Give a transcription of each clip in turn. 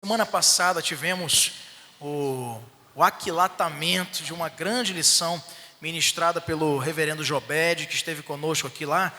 Semana passada tivemos o aquilatamento de uma grande lição ministrada pelo reverendo Jobed, que esteve conosco aqui lá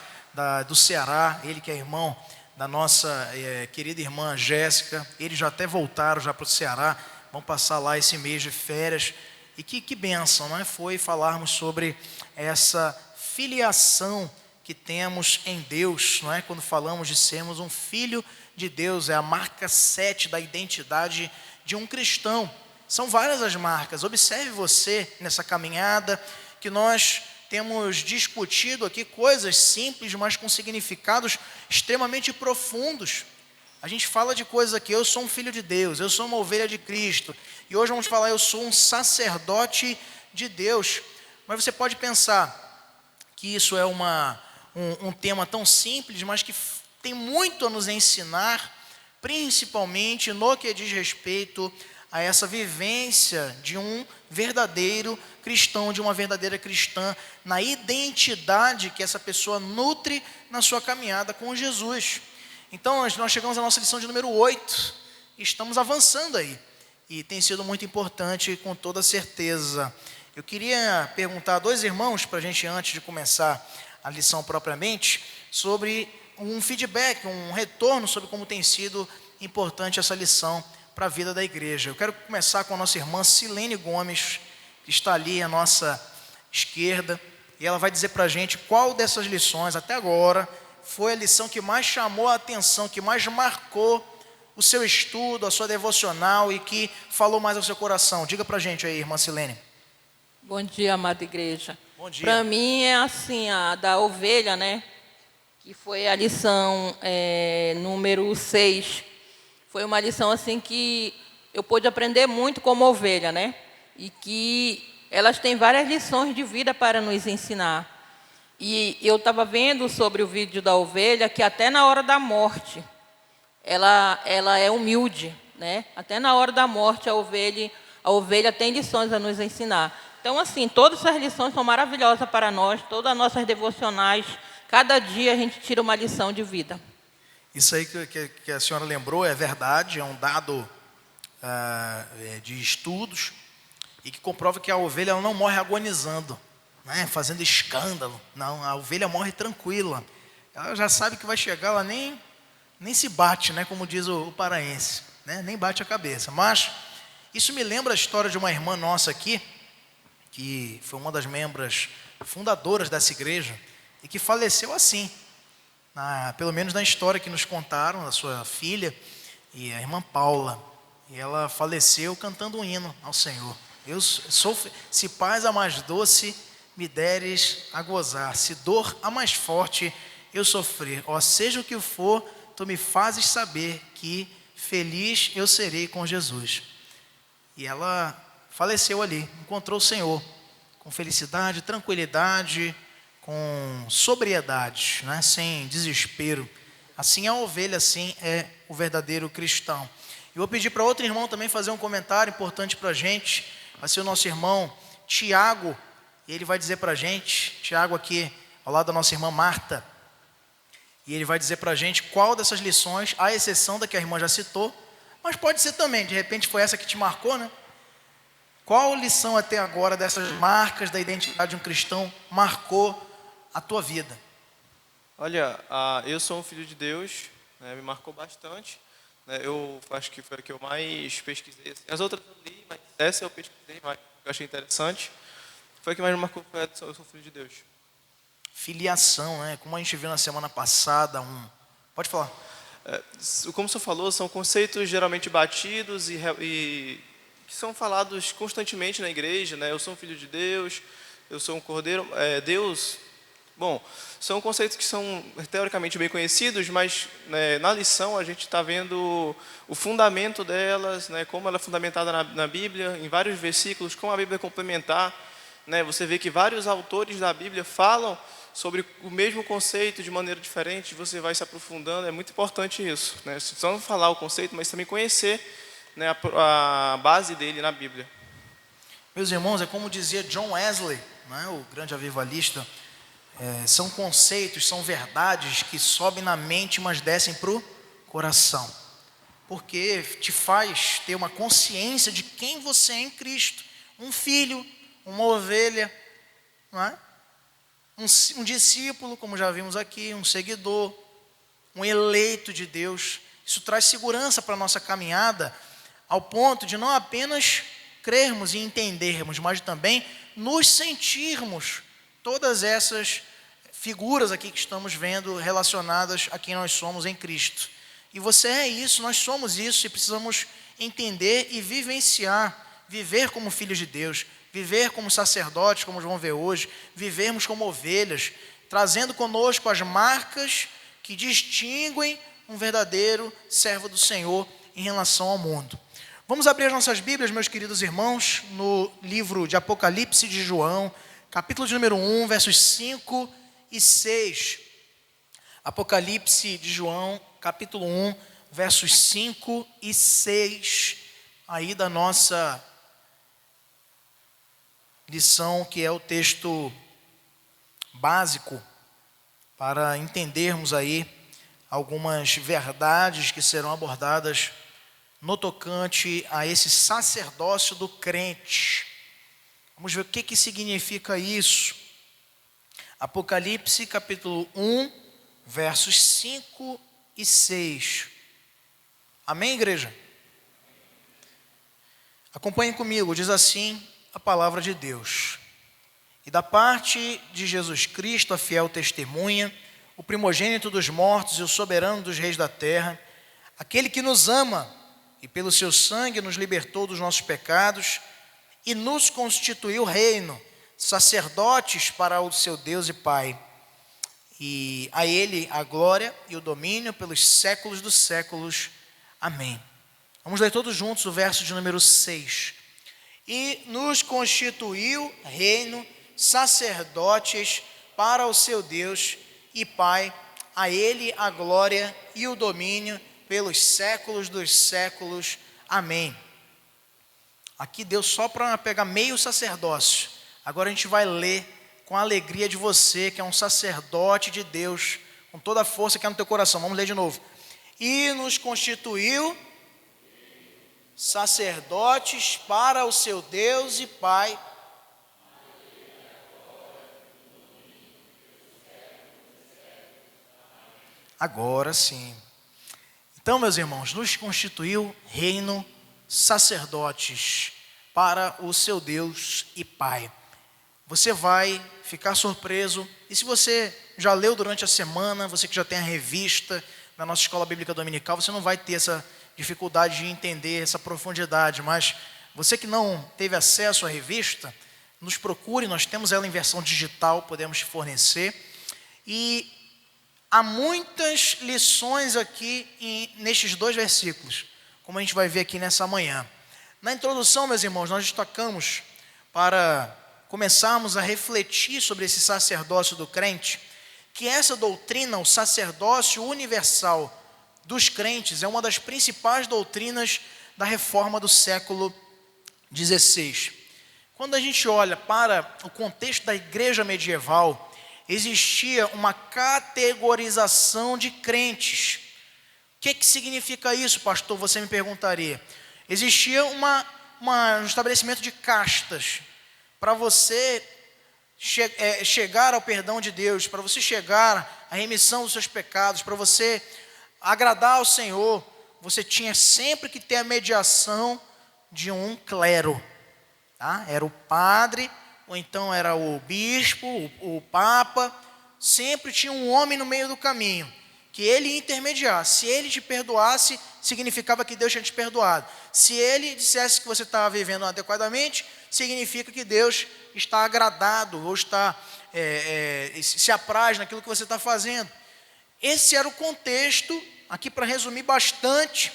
do Ceará, ele que é irmão da nossa querida irmã Jéssica. Eles já até voltaram já para o Ceará, vão passar lá esse mês de férias. E que bênção, não é? Foi falarmos sobre essa filiação que temos em Deus, não é? Quando falamos de sermos um filho de Deus, é a marca 7 da identidade de um cristão. São várias as marcas. Observe você nessa caminhada que nós temos discutido aqui coisas simples, mas com significados extremamente profundos. A gente fala de coisas aqui, eu sou um filho de Deus, eu sou uma ovelha de Cristo. E hoje vamos falar, eu sou um sacerdote de Deus. Mas você pode pensar que isso é um tema tão simples, mas que tem muito a nos ensinar, principalmente no que diz respeito a essa vivência de um verdadeiro cristão, de uma verdadeira cristã, na identidade que essa pessoa nutre na sua caminhada com Jesus. Então, nós chegamos à nossa lição de número 8, e estamos avançando aí, e tem sido muito importante, com toda certeza. Eu queria perguntar a dois irmãos, para a gente, antes de começar a lição propriamente, sobre um feedback, um retorno sobre como tem sido importante essa lição para a vida da igreja. Eu quero começar com a nossa irmã Silene Gomes, que está ali à nossa esquerda, e ela vai dizer para a gente qual dessas lições, até agora, foi a lição que mais chamou a atenção, que mais marcou o seu estudo, a sua devocional e que falou mais ao seu coração. Diga para a gente aí, irmã Silene. Bom dia, amada igreja. Bom dia. Para mim é assim, a da ovelha, né? Que foi a lição número 6. Foi uma lição assim que eu pude aprender muito como ovelha, né? E que elas têm várias lições de vida para nos ensinar. E eu estava vendo sobre o vídeo da ovelha que até na hora da morte, ela é humilde, né? Até na hora da morte a ovelha tem lições a nos ensinar. Então, assim, todas essas lições são maravilhosas para nós, todas as nossas devocionais, cada dia a gente tira uma lição de vida. Isso aí que a senhora lembrou é verdade, é um dado de estudos, e que comprova que a ovelha ela não morre agonizando, né, fazendo escândalo. Não, a ovelha morre tranquila. Ela já sabe que vai chegar, ela nem se bate, né, como diz o paraense, né, nem bate a cabeça. Mas isso me lembra a história de uma irmã nossa aqui, que foi uma das membros fundadoras dessa igreja, e que faleceu assim, pelo menos na história que nos contaram, da sua filha, e a irmã Paula. E ela faleceu cantando um hino ao Senhor. Se paz a mais doce me deres a gozar, se dor a mais forte eu sofrer, ó, seja o que for, tu me fazes saber que feliz eu serei com Jesus. E ela faleceu ali, encontrou o Senhor com felicidade, tranquilidade, com sobriedade, né? Sem desespero. Assim é a ovelha, assim é o verdadeiro cristão. Eu vou pedir para outro irmão também fazer um comentário importante para a gente. Vai ser o nosso irmão Tiago, e ele vai dizer para a gente, Tiago aqui ao lado da nossa irmã Marta, e ele vai dizer para a gente qual dessas lições, à exceção da que a irmã já citou, mas pode ser também, de repente foi essa que te marcou, né? Qual lição até agora dessas marcas da identidade de um cristão marcou a tua vida? Olha, eu sou um filho de Deus, né, me marcou bastante. Né, eu acho que foi a que eu mais pesquisei. As outras eu li, mas essa eu pesquisei mais, eu achei interessante. Foi a que mais me marcou, foi a eu sou filho de Deus. Filiação, né? Como a gente viu na semana passada, Pode falar. Como o senhor falou, são conceitos geralmente batidos e que são falados constantemente na igreja, né? Eu sou um filho de Deus, eu sou um cordeiro, Deus. Bom, são conceitos que são teoricamente bem conhecidos, mas né, na lição a gente está vendo o fundamento delas, né, como ela é fundamentada na Bíblia, em vários versículos, como a Bíblia é complementar. Né, você vê que vários autores da Bíblia falam sobre o mesmo conceito de maneira diferente, você vai se aprofundando, é muito importante isso. Né, só não falar o conceito, mas também conhecer, né, a base dele na Bíblia. Meus irmãos, é como dizia John Wesley, né, o grande avivalista, são conceitos, são verdades que sobem na mente, mas descem para o coração. porque te faz ter uma consciência de quem você é em Cristo. Um filho, uma ovelha, não é? Um discípulo, como já vimos aqui, um seguidor, um eleito de Deus. Isso traz segurança para a nossa caminhada, ao ponto de não apenas crermos e entendermos, mas também nos sentirmos todas essas figuras aqui que estamos vendo relacionadas a quem nós somos em Cristo. E você é isso, nós somos isso, e precisamos entender e vivenciar, viver como filhos de Deus, viver como sacerdotes, como vamos ver hoje, vivermos como ovelhas, trazendo conosco as marcas que distinguem um verdadeiro servo do Senhor em relação ao mundo. Vamos abrir as nossas Bíblias, meus queridos irmãos, no livro de Apocalipse de João, capítulo de número 1, versos 5 e 6. Apocalipse de João, capítulo 1, versos 5 e 6, aí da nossa lição, que é o texto básico, para entendermos aí algumas verdades que serão abordadas no tocante a esse sacerdócio do crente. Vamos ver o que significa isso. Apocalipse capítulo 1, versos 5 e 6. Amém, igreja? Acompanhem comigo, diz assim a palavra de Deus. E da parte de Jesus Cristo, a fiel testemunha, o primogênito dos mortos e o soberano dos reis da terra, aquele que nos ama e pelo seu sangue nos libertou dos nossos pecados e nos constituiu reino, sacerdotes para o seu Deus e Pai. E a Ele a glória e o domínio pelos séculos dos séculos. Amém. Vamos ler todos juntos o verso de número 6. E nos constituiu reino, sacerdotes para o seu Deus e Pai. A Ele a glória e o domínio pelos séculos dos séculos. Amém. Aqui deu só para pegar meio sacerdócio. Agora a gente vai ler com a alegria de você, que é um sacerdote de Deus, com toda a força que é no teu coração. Vamos ler de novo. E nos constituiu sacerdotes para o seu Deus e Pai. Agora sim. Então, meus irmãos, nos constituiu reino, sacerdotes para o seu Deus e Pai. Você vai ficar surpreso, e se você já leu durante a semana, você que já tem a revista da nossa Escola Bíblica Dominical, você não vai ter essa dificuldade de entender essa profundidade, mas você que não teve acesso à revista, nos procure, nós temos ela em versão digital, podemos te fornecer, e há muitas lições aqui nestes dois versículos, como a gente vai ver aqui nessa manhã. Na introdução, meus irmãos, nós destacamos para começarmos a refletir sobre esse sacerdócio do crente, que essa doutrina, o sacerdócio universal dos crentes, é uma das principais doutrinas da reforma do século XVI. Quando a gente olha para o contexto da igreja medieval, existia uma categorização de crentes. O que significa isso, pastor? Você me perguntaria. Existia um estabelecimento de castas. Para você chegar ao perdão de Deus, para você chegar à remissão dos seus pecados, para você agradar ao Senhor, você tinha sempre que ter a mediação de um clero. Tá? Era o padre, ou então era o bispo, o papa, sempre tinha um homem no meio do caminho, que ele ia intermediar. Se ele te perdoasse, significava que Deus tinha te perdoado. Se ele dissesse que você estava vivendo adequadamente, significa que Deus está agradado, ou se apraz naquilo que você está fazendo. Esse era o contexto, aqui para resumir bastante,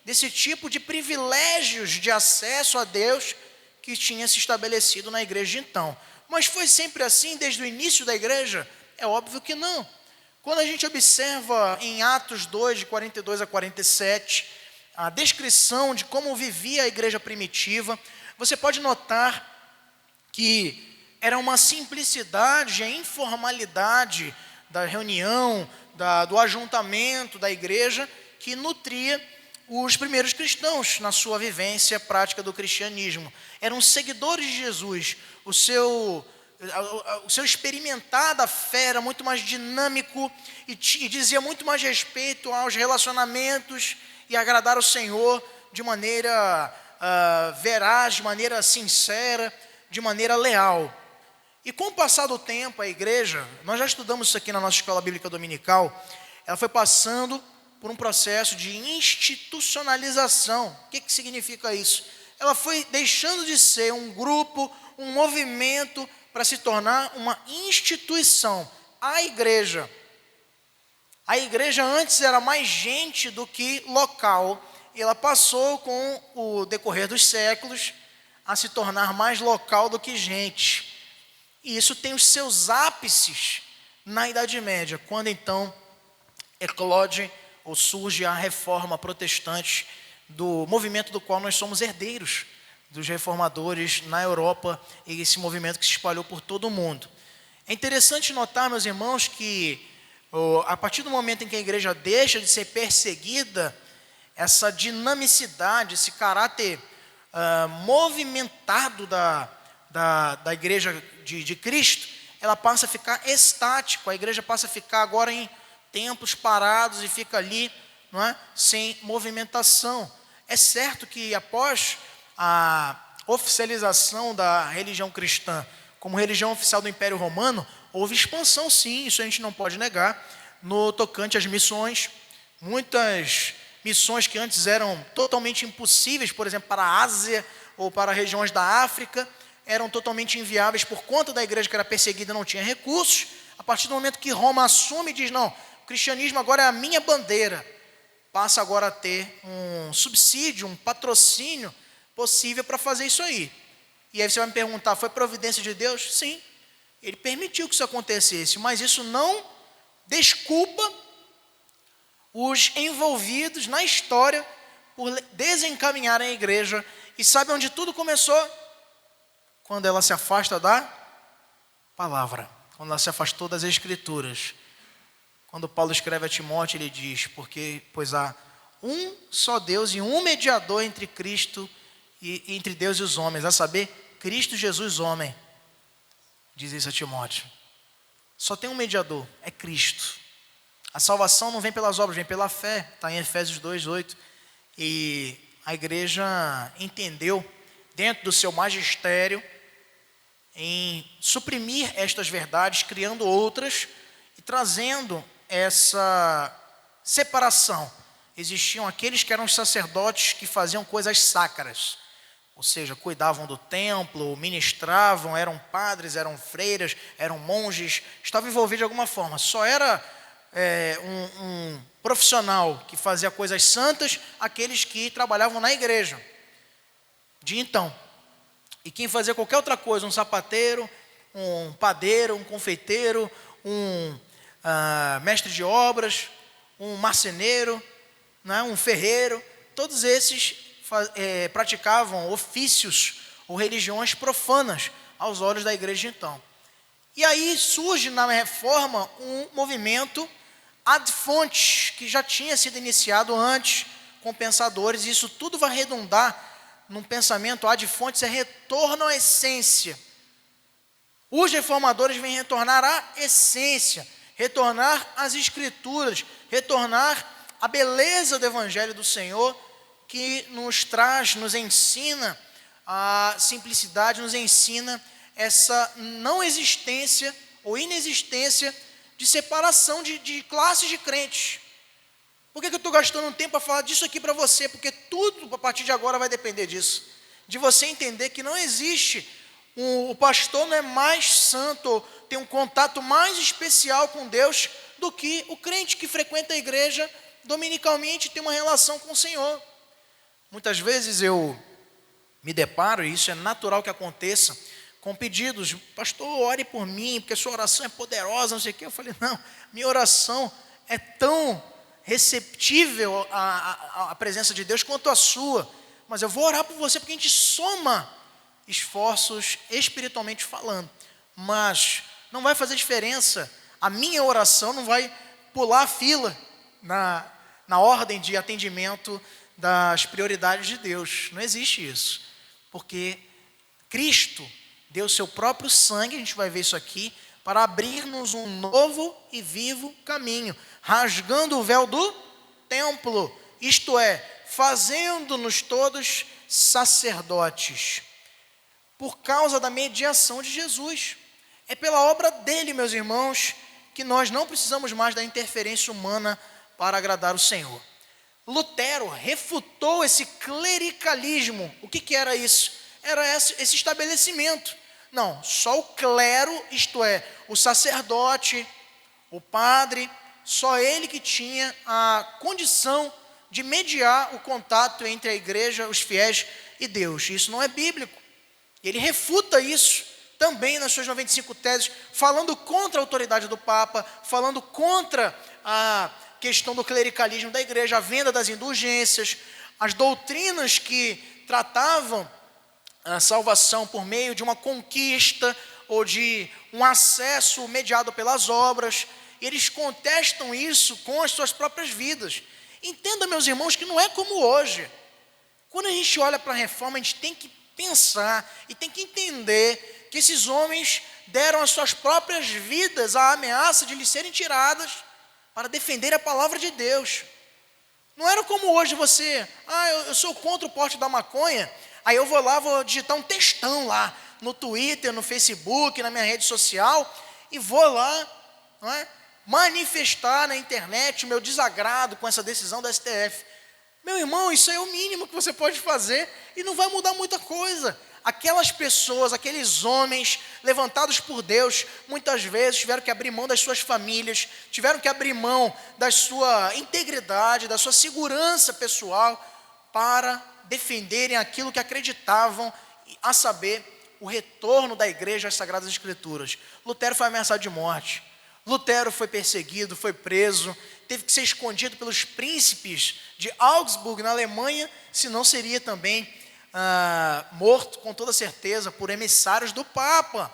desse tipo de privilégios de acesso a Deus que tinha se estabelecido na igreja de então. Mas foi sempre assim desde o início da igreja? É óbvio que não. Quando a gente observa em Atos 2, de 42 a 47, a descrição de como vivia a igreja primitiva, você pode notar que era uma simplicidade, a informalidade da reunião, do ajuntamento da igreja, que nutria os primeiros cristãos na sua vivência prática do cristianismo. Eram seguidores de Jesus. O seu experimentar da fé era muito mais dinâmico e dizia muito mais respeito aos relacionamentos e agradar ao Senhor de maneira veraz, de maneira sincera, de maneira leal. E com o passar do tempo, a igreja, nós já estudamos isso aqui na nossa escola bíblica dominical, ela foi passando por um processo de institucionalização. O que significa isso? Ela foi deixando de ser um grupo, um movimento, para se tornar uma instituição. A igreja antes era mais gente do que local, e ela passou com o decorrer dos séculos a se tornar mais local do que gente. E isso tem os seus ápices na Idade Média, quando então eclode ou surge a reforma protestante, do movimento do qual nós somos herdeiros, dos reformadores na Europa, e esse movimento que se espalhou por todo o mundo. É interessante notar, meus irmãos, que a partir do momento em que a igreja deixa de ser perseguida, essa dinamicidade, esse caráter movimentado da igreja de Cristo, ela passa a ficar estático. A igreja passa a ficar agora em templos parados e fica ali, não é? Sem movimentação. É certo que após a oficialização da religião cristã como religião oficial do Império Romano, houve expansão, sim, isso a gente não pode negar, no tocante às missões. Muitas missões que antes eram totalmente impossíveis, por exemplo, para a Ásia ou para regiões da África, eram totalmente inviáveis por conta da igreja que era perseguida e não tinha recursos. A partir do momento que Roma assume e diz, não, o cristianismo agora é a minha bandeira, passa agora a ter um subsídio, um patrocínio possível para fazer isso aí. E aí você vai me perguntar, foi providência de Deus? Sim, ele permitiu que isso acontecesse, mas isso não desculpa os envolvidos na história por desencaminharem a igreja. E sabe onde tudo começou? Quando ela se afasta da palavra, quando ela se afastou das escrituras. Quando Paulo escreve a Timóteo, ele diz, pois há um só Deus e um mediador entre Cristo e entre Deus e os homens, a saber, Cristo Jesus homem. Diz isso a Timóteo. Só tem um mediador, é Cristo. A salvação não vem pelas obras, vem pela fé. Está em Efésios 2:8. E a igreja entendeu, dentro do seu magistério, em suprimir estas verdades, criando outras e trazendo essa separação. Existiam aqueles que eram os sacerdotes que faziam coisas sacras, ou seja, cuidavam do templo, ministravam, eram padres, eram freiras, eram monges, estavam envolvidos de alguma forma. Só era um profissional que fazia coisas santas aqueles que trabalhavam na igreja de então. E quem fazia qualquer outra coisa, um sapateiro, um padeiro, um confeiteiro, um mestre de obras, um marceneiro, né, um ferreiro, todos esses praticavam ofícios ou religiões profanas aos olhos da igreja de então. E aí surge na reforma um movimento ad fontes, que já tinha sido iniciado antes com pensadores, e isso tudo vai redundar num pensamento ad fontes, é retorno à essência. Os reformadores vêm retornar à essência, retornar às escrituras, retornar à beleza do evangelho do Senhor, que nos traz, nos ensina a simplicidade, nos ensina essa não existência ou inexistência de separação de classes de crentes. Por que eu estou gastando um tempo para falar disso aqui para você? Porque tudo, a partir de agora, vai depender disso. De você entender que não existe, o pastor não é mais santo, tem um contato mais especial com Deus do que o crente que frequenta a igreja dominicalmente, tem uma relação com o Senhor. Muitas vezes eu me deparo, e isso é natural que aconteça, com pedidos, pastor, ore por mim, porque sua oração é poderosa, não sei o quê. Eu falei, não, minha oração é tão receptível à presença de Deus quanto a sua, mas eu vou orar por você porque a gente soma esforços espiritualmente falando, mas não vai fazer diferença, a minha oração não vai pular a fila na ordem de atendimento das prioridades de Deus. Não existe isso. Porque Cristo deu seu próprio sangue, a gente vai ver isso aqui, para abrir-nos um novo e vivo caminho, rasgando o véu do templo, isto é, fazendo-nos todos sacerdotes, por causa da mediação de Jesus. É pela obra dele, meus irmãos, que nós não precisamos mais da interferência humana para agradar o Senhor. Lutero refutou esse clericalismo. O que era isso? Era esse estabelecimento. Não, só o clero, isto é, o sacerdote, o padre, só ele que tinha a condição de mediar o contato entre a igreja, os fiéis e Deus. Isso não é bíblico. Ele refuta isso também nas suas 95 teses, falando contra a autoridade do Papa, falando contra a questão do clericalismo da igreja, a venda das indulgências, as doutrinas que tratavam a salvação por meio de uma conquista ou de um acesso mediado pelas obras. Eles contestam isso com as suas próprias vidas. Entenda, meus irmãos, que não é como hoje. Quando a gente olha para a reforma, a gente tem que pensar e tem que entender que esses homens deram as suas próprias vidas à ameaça de lhes serem tiradas para defender a palavra de Deus. Não era como hoje você, eu sou contra o porte da maconha, aí eu vou lá, vou digitar um textão lá no Twitter, no Facebook, na minha rede social, e vou lá, não é, manifestar na internet o meu desagrado com essa decisão da STF. Meu irmão, isso é o mínimo que você pode fazer e não vai mudar muita coisa. Aquelas pessoas, aqueles homens levantados por Deus, muitas vezes tiveram que abrir mão das suas famílias, tiveram que abrir mão da sua integridade, da sua segurança pessoal, para defenderem aquilo que acreditavam, a saber, o retorno da igreja às Sagradas Escrituras. Lutero foi ameaçado de morte. Lutero foi perseguido, foi preso, teve que ser escondido pelos príncipes de Augsburg, na Alemanha, senão seria também morto, com toda certeza, por emissários do Papa.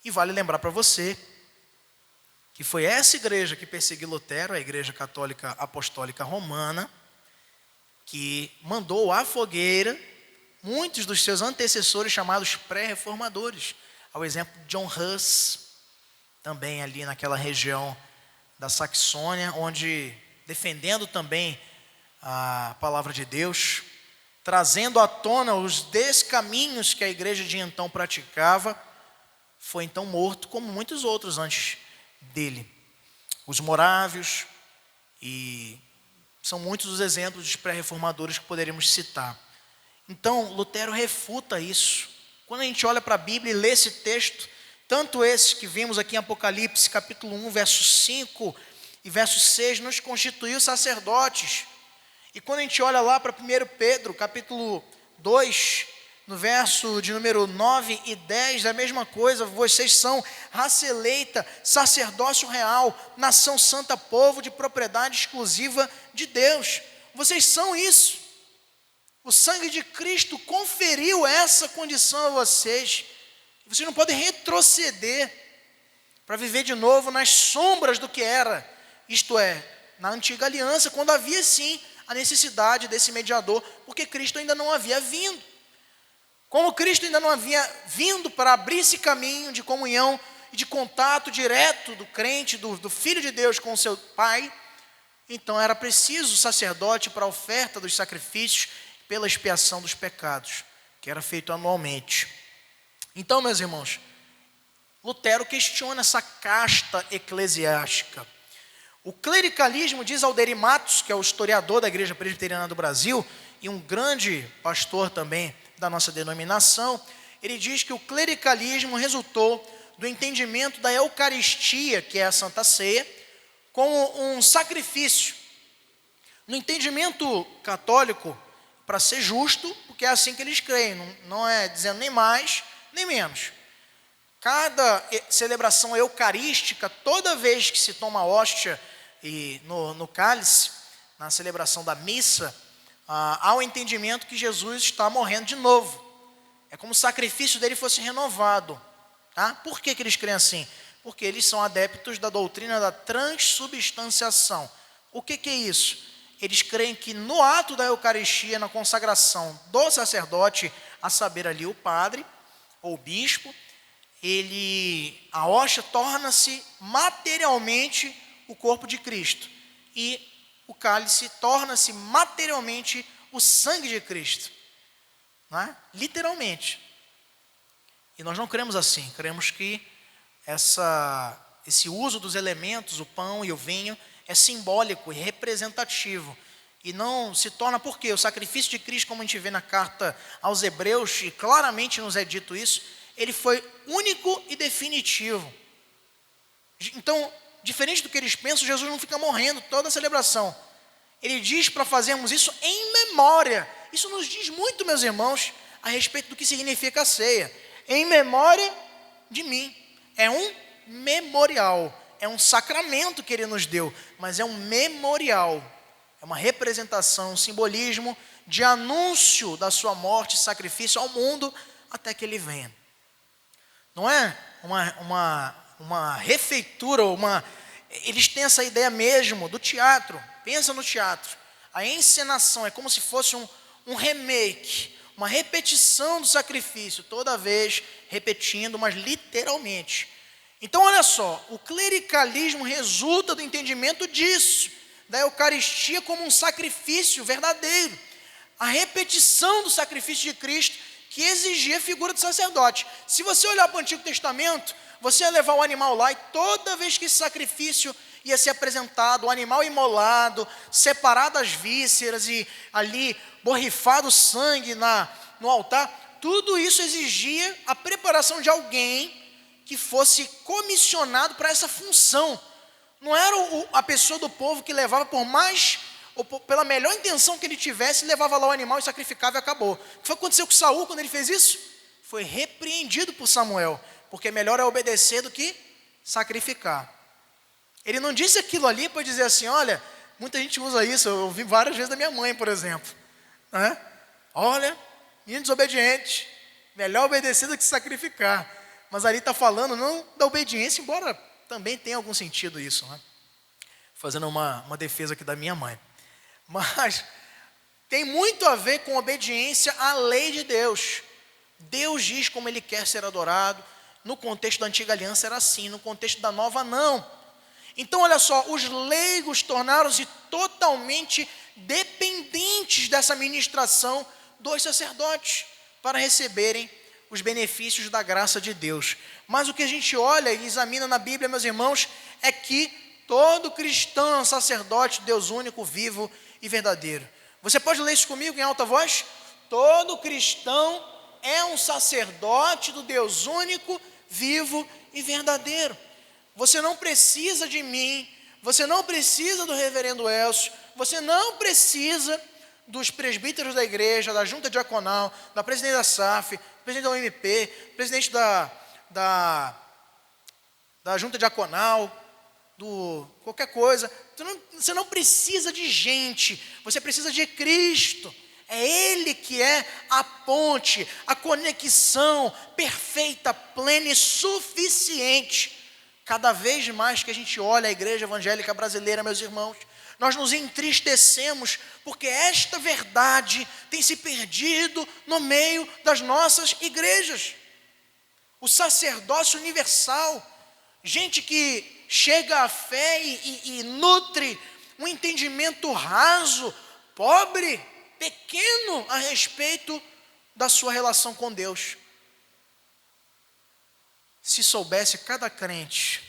E vale lembrar para você que foi essa igreja que perseguiu Lutero, a Igreja Católica Apostólica Romana, que mandou à fogueira muitos dos seus antecessores chamados pré-reformadores, ao exemplo de John Huss, também ali naquela região da Saxônia, onde, defendendo também a palavra de Deus, trazendo à tona os descaminhos que a igreja de então praticava, foi então morto, como muitos outros antes dele. Os morávios, e são muitos os exemplos dos pré-reformadores que poderíamos citar. Então, Lutero refuta isso. Quando a gente olha para a Bíblia e lê esse texto, tanto esse que vimos aqui em Apocalipse, capítulo 1, verso 5 e verso 6, nos constituiu sacerdotes. E quando a gente olha lá para 1 Pedro, capítulo 2, no verso de número 9 e 10, é a mesma coisa. Vocês são raça eleita, sacerdócio real, nação santa, povo de propriedade exclusiva de Deus. Vocês são isso. O sangue de Cristo conferiu essa condição a vocês. Vocês não podem retroceder para viver de novo nas sombras do que era. Isto é, na antiga aliança, quando havia sim a necessidade desse mediador, porque Cristo ainda não havia vindo. Como Cristo ainda não havia vindo para abrir esse caminho de comunhão e de contato direto do crente, do Filho de Deus com o seu Pai, então era preciso o sacerdote para a oferta dos sacrifícios pela expiação dos pecados, que era feito anualmente. Então, meus irmãos, Lutero questiona essa casta eclesiástica. O clericalismo, diz Alderi Matos, que é o historiador da Igreja Presbiteriana do Brasil e um grande pastor também da nossa denominação, ele diz que o clericalismo resultou do entendimento da Eucaristia, que é a Santa Ceia, como um sacrifício. No entendimento católico, para ser justo, porque é assim que eles creem, não é dizendo nem mais, nem menos. Cada celebração eucarística, toda vez que se toma hóstia e no cálice, na celebração da missa, há o entendimento que Jesus está morrendo de novo. É como se o sacrifício dele fosse renovado. Tá? Por que eles creem assim? Porque eles são adeptos da doutrina da transubstanciação. O que é isso? eles creem que no ato da Eucaristia, na consagração do sacerdote, a saber ali o padre ou o bispo, a hóstia torna-se materialmente o corpo de Cristo e o cálice torna-se materialmente o sangue de Cristo, não é? Literalmente. E nós não cremos assim, cremos que esse uso dos elementos, o pão e o vinho, é simbólico e representativo. E não se torna, porque o sacrifício de Cristo, como a gente vê na carta aos Hebreus, e claramente nos é dito isso, ele foi único e definitivo. Então, diferente do que eles pensam, Jesus não fica morrendo toda a celebração. Ele diz para fazermos isso em memória. Isso nos diz muito, meus irmãos, a respeito do que significa a ceia. Em memória de mim. É um memorial. É um sacramento que ele nos deu, mas é um memorial. É uma representação, um simbolismo de anúncio da sua morte e sacrifício ao mundo até que ele venha. Não é uma refeitura, eles têm essa ideia mesmo do teatro. Pensa no teatro. A encenação é como se fosse um remake, uma repetição do sacrifício, toda vez repetindo, mas literalmente. Então, olha só, o clericalismo resulta do entendimento disso, da Eucaristia como um sacrifício verdadeiro. A repetição do sacrifício de Cristo que exigia a figura do sacerdote. Se você olhar para o Antigo Testamento, você ia levar o animal lá e toda vez que esse sacrifício ia ser apresentado, o animal imolado, separado as vísceras e ali borrifado o sangue no altar, tudo isso exigia a preparação de alguém que fosse comissionado para essa função. Não era a pessoa do povo que levava pela melhor intenção que ele tivesse, levava lá o animal e sacrificava e acabou. O que foi que aconteceu com Saul quando ele fez isso? Foi repreendido por Samuel, porque melhor é obedecer do que sacrificar. Ele não disse aquilo ali para dizer assim, olha, muita gente usa isso, eu ouvi várias vezes da minha mãe, por exemplo. Né? Olha, menino desobediente, melhor obedecer do que sacrificar. Mas ali está falando não da obediência, embora também tenha algum sentido isso. Né? Fazendo uma defesa aqui da minha mãe. Mas tem muito a ver com obediência à lei de Deus. Deus diz como Ele quer ser adorado. No contexto da antiga aliança era assim, no contexto da nova não. Então olha só, os leigos tornaram-se totalmente dependentes dessa ministração dos sacerdotes para receberem os benefícios da graça de Deus. Mas o que a gente olha e examina na Bíblia, meus irmãos, é que todo cristão é um sacerdote, Deus único, vivo e verdadeiro. Você pode ler isso comigo em alta voz? Todo cristão é um sacerdote do Deus único, vivo e verdadeiro. Você não precisa de mim, você não precisa do reverendo Elcio, você não precisa dos presbíteros da igreja, da junta diaconal, da presidente da SAF, presidente da UMP, presidente da junta diaconal, qualquer coisa. Você não precisa de gente, você precisa de Cristo. É Ele que é a ponte, a conexão perfeita, plena e suficiente. Cada vez mais que a gente olha a igreja evangélica brasileira, meus irmãos, nós nos entristecemos porque esta verdade tem se perdido no meio das nossas igrejas. O sacerdócio universal, gente que chega à fé e nutre um entendimento raso, pobre, pequeno a respeito da sua relação com Deus. Se soubesse cada crente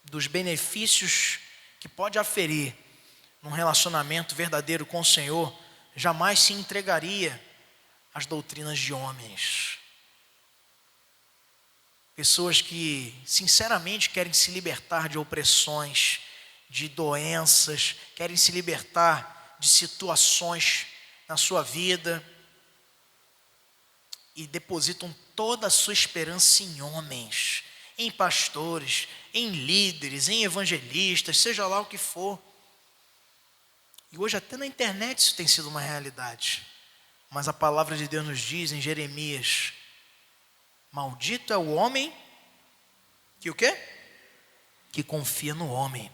dos benefícios que pode aferir num relacionamento verdadeiro com o Senhor, jamais se entregaria às doutrinas de homens. Pessoas que sinceramente querem se libertar de opressões, de doenças, querem se libertar de situações na sua vida e depositam toda a sua esperança em homens, em pastores, em líderes, em evangelistas, seja lá o que for. E hoje até na internet isso tem sido uma realidade. Mas a palavra de Deus nos diz em Jeremias: maldito é o homem que o quê? Que confia no homem.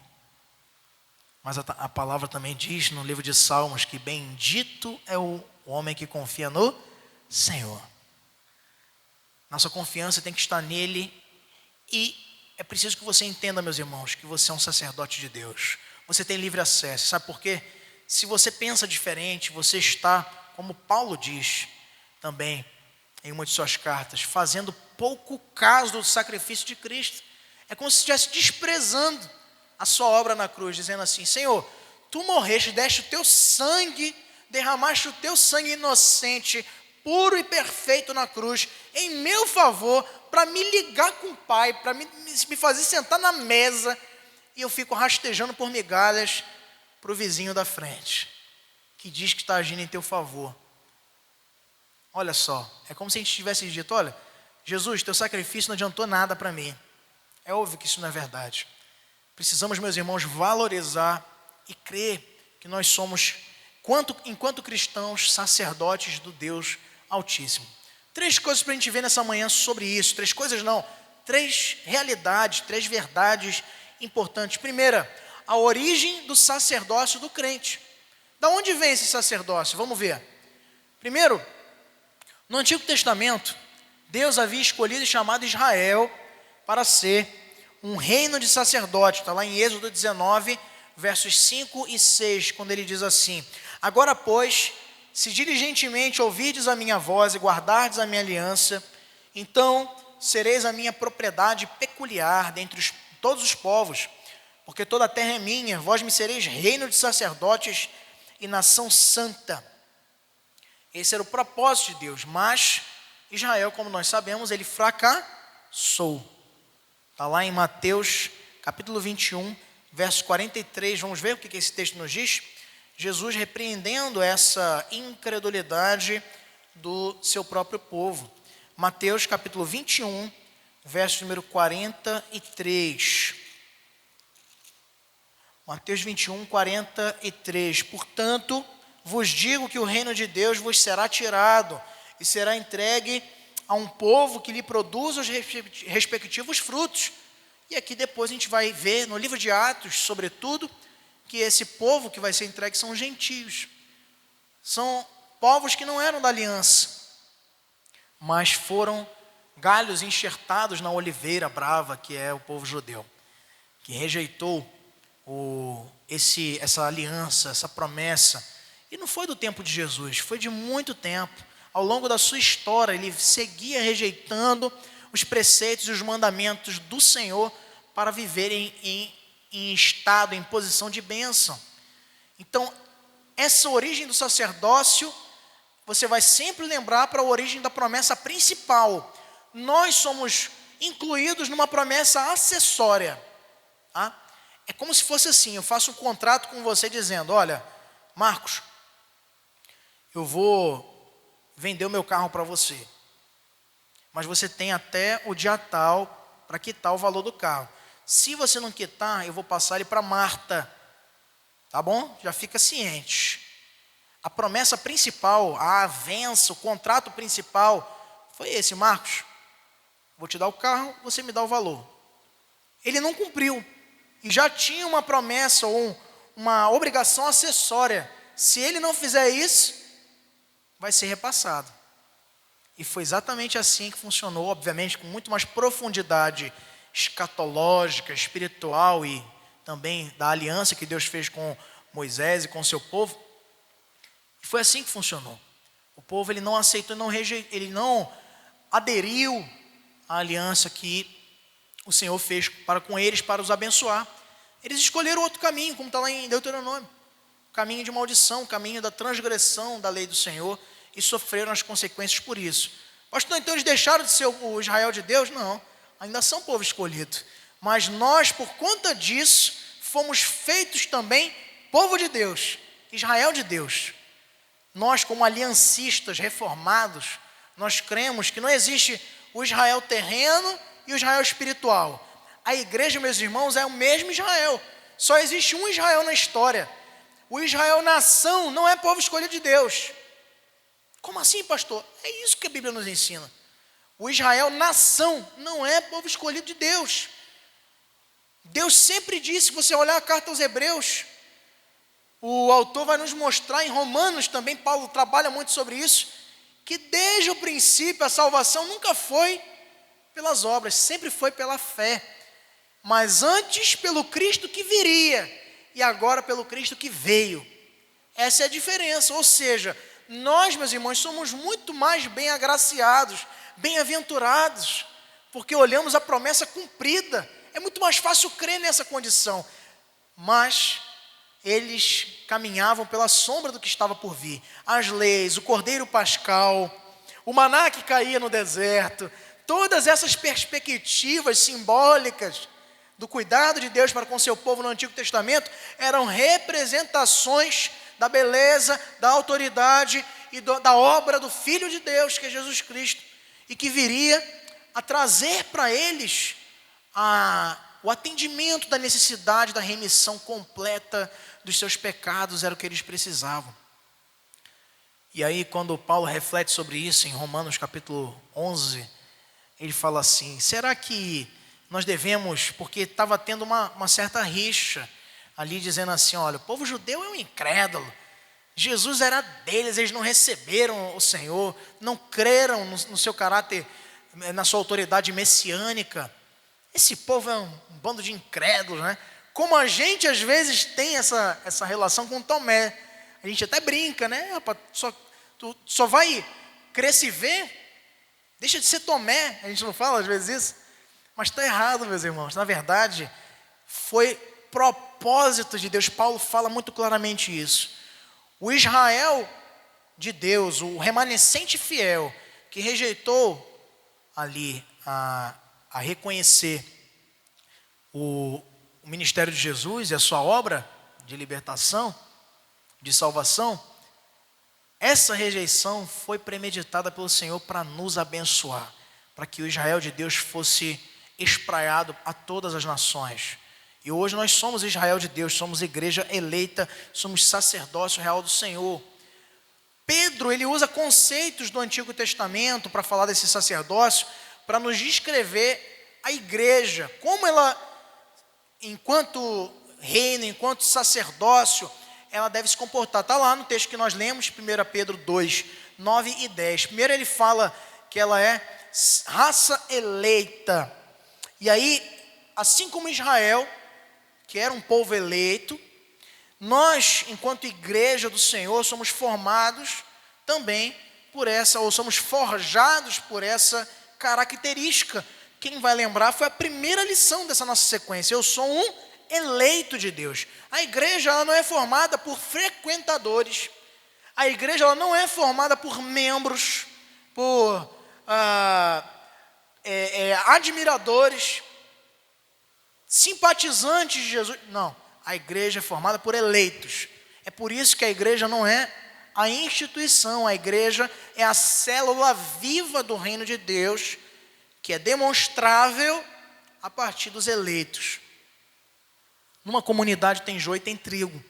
Mas a palavra também diz no livro de Salmos que bendito é o homem que confia no Senhor. Nossa confiança tem que estar nele e é preciso que você entenda, meus irmãos, que você é um sacerdote de Deus. Você tem livre acesso. Sabe por quê? Se você pensa diferente, você está, como Paulo diz também em uma de suas cartas, fazendo pouco caso do sacrifício de Cristo. É como se estivesse desprezando a sua obra na cruz, dizendo assim: Senhor, tu morreste, deste o teu sangue, derramaste o teu sangue inocente, puro e perfeito na cruz, em meu favor, para me ligar com o Pai, para me fazer sentar na mesa, e eu fico rastejando por migalhas para o vizinho da frente, que diz que está agindo em teu favor. Olha só, é como se a gente tivesse dito: olha, Jesus, teu sacrifício não adiantou nada para mim. É óbvio que isso não é verdade. Precisamos, meus irmãos, valorizar e crer que nós somos, enquanto cristãos, sacerdotes do Deus Altíssimo. 3 coisas para a gente ver nessa manhã sobre isso. 3 coisas não, 3 realidades, 3 verdades importantes. Primeira, a origem do sacerdócio do crente. Da onde vem esse sacerdócio? Vamos ver. Primeiro, no Antigo Testamento, Deus havia escolhido e chamado Israel para ser um reino de sacerdote. Está lá em Êxodo 19, versos 5 e 6, quando ele diz assim: agora, pois, se diligentemente ouvirdes a minha voz e guardardes a minha aliança, então sereis a minha propriedade peculiar dentre todos os povos, porque toda a terra é minha, vós me sereis reino de sacerdotes e nação santa. Esse era o propósito de Deus, mas Israel, como nós sabemos, ele fracassou. Está lá em Mateus capítulo 21, verso 43, vamos ver o que esse texto nos diz? Jesus repreendendo essa incredulidade do seu próprio povo. Mateus capítulo 21, verso número 43. Mateus 21, 43. Portanto, vos digo que o reino de Deus vos será tirado e será entregue a um povo que lhe produza os respectivos frutos. E aqui depois a gente vai ver no livro de Atos, sobretudo, que esse povo que vai ser entregue são gentios. São povos que não eram da aliança, mas foram galhos enxertados na oliveira brava, que é o povo judeu, que rejeitou essa aliança, essa promessa. E não foi do tempo de Jesus, foi de muito tempo. Ao longo da sua história, ele seguia rejeitando os preceitos e os mandamentos do Senhor para viverem em estado, em posição de bênção. Então, essa origem do sacerdócio, você vai sempre lembrar para a origem da promessa principal. Nós somos incluídos numa promessa acessória. Tá? É como se fosse assim: eu faço um contrato com você dizendo: olha, Marcos, eu vou vender o meu carro para você, mas você tem até o dia tal para quitar o valor do carro. Se você não quitar, eu vou passar ele para Marta, tá bom? Já fica ciente. A promessa principal, a avença, o contrato principal foi esse: Marcos, vou te dar o carro, você me dá o valor. Ele não cumpriu e já tinha uma promessa ou uma obrigação acessória: se ele não fizer isso, vai ser repassado. E foi exatamente assim que funcionou, obviamente com muito mais profundidade escatológica, espiritual e também da aliança que Deus fez com Moisés e com o seu povo. E foi assim que funcionou. O povo ele não aceitou, ele não aderiu à aliança que o Senhor fez para com eles, para os abençoar. Eles escolheram outro caminho, como está lá em Deuteronômio: o caminho de maldição, o caminho da transgressão da lei do Senhor, e sofreram as consequências por isso. Pastor, então eles deixaram de ser o Israel de Deus? Não, ainda são povo escolhido. Mas nós, por conta disso, fomos feitos também povo de Deus, Israel de Deus. Nós, como aliancistas reformados, nós cremos que não existe o Israel terreno e o Israel espiritual. A igreja, meus irmãos, é o mesmo Israel. Só existe um Israel na história. O Israel nação não é povo escolhido de Deus. Como assim, pastor? É isso que a Bíblia nos ensina. O Israel nação não é povo escolhido de Deus. Deus sempre disse, se você olhar a carta aos Hebreus, O autor vai nos mostrar em Romanos também, Paulo trabalha muito sobre isso, que desde o princípio a salvação nunca foi pelas obras, sempre foi pela fé. Mas antes pelo Cristo que viria, e agora pelo Cristo que veio. Essa é a diferença, ou seja, nós, meus irmãos, somos muito mais bem agraciados, bem-aventurados, porque olhamos a promessa cumprida. É muito mais fácil crer nessa condição. Mas eles caminhavam pela sombra do que estava por vir. As leis, o cordeiro pascal, o maná que caía no deserto, todas essas perspectivas simbólicas do cuidado de Deus para com seu povo no Antigo Testamento eram representações da beleza, da autoridade e da obra do Filho de Deus, que é Jesus Cristo, e que viria a trazer para eles o atendimento da necessidade da remissão completa dos seus pecados, era o que eles precisavam. E aí, quando Paulo reflete sobre isso em Romanos capítulo 11, ele fala assim: será que nós devemos, porque estava tendo uma certa rixa ali, dizendo assim, olha, o povo judeu é um incrédulo, Jesus era deles, eles não receberam o Senhor, não creram no seu caráter, na sua autoridade messiânica. Esse povo é um bando de incrédulos, né? Como a gente às vezes tem essa relação com Tomé. A gente até brinca, né? Rapaz, tu só vai crer se ver, deixa de ser Tomé. A gente não fala às vezes isso, mas está errado, meus irmãos. Na verdade, foi propósito de Deus. Paulo fala muito claramente isso. O Israel de Deus, o remanescente fiel, que rejeitou ali a reconhecer o ministério de Jesus e a sua obra de libertação, de salvação, essa rejeição foi premeditada pelo Senhor para nos abençoar, para que o Israel de Deus fosse espraiado a todas as nações. E hoje nós somos Israel de Deus, somos igreja eleita, somos sacerdócio real do Senhor. Pedro, ele usa conceitos do Antigo Testamento para falar desse sacerdócio, para nos descrever a igreja, como ela, enquanto reino, enquanto sacerdócio, ela deve se comportar. Está lá no texto que nós lemos, 1 Pedro 2, 9 e 10. Primeiro ele fala que ela é raça eleita. E aí, assim como Israel, que era um povo eleito, nós, enquanto igreja do Senhor, somos formados também por essa, ou somos forjados por essa característica. Quem vai lembrar foi a primeira lição dessa nossa sequência. Eu sou um eleito de Deus. A igreja, ela não é formada por frequentadores. A igreja, ela não é formada por membros, por admiradores, simpatizantes de Jesus. Não, a igreja é formada por eleitos. É por isso que a igreja não é a instituição, a igreja é a célula viva do reino de Deus, que é demonstrável a partir dos eleitos. Numa comunidade tem joio e tem trigo,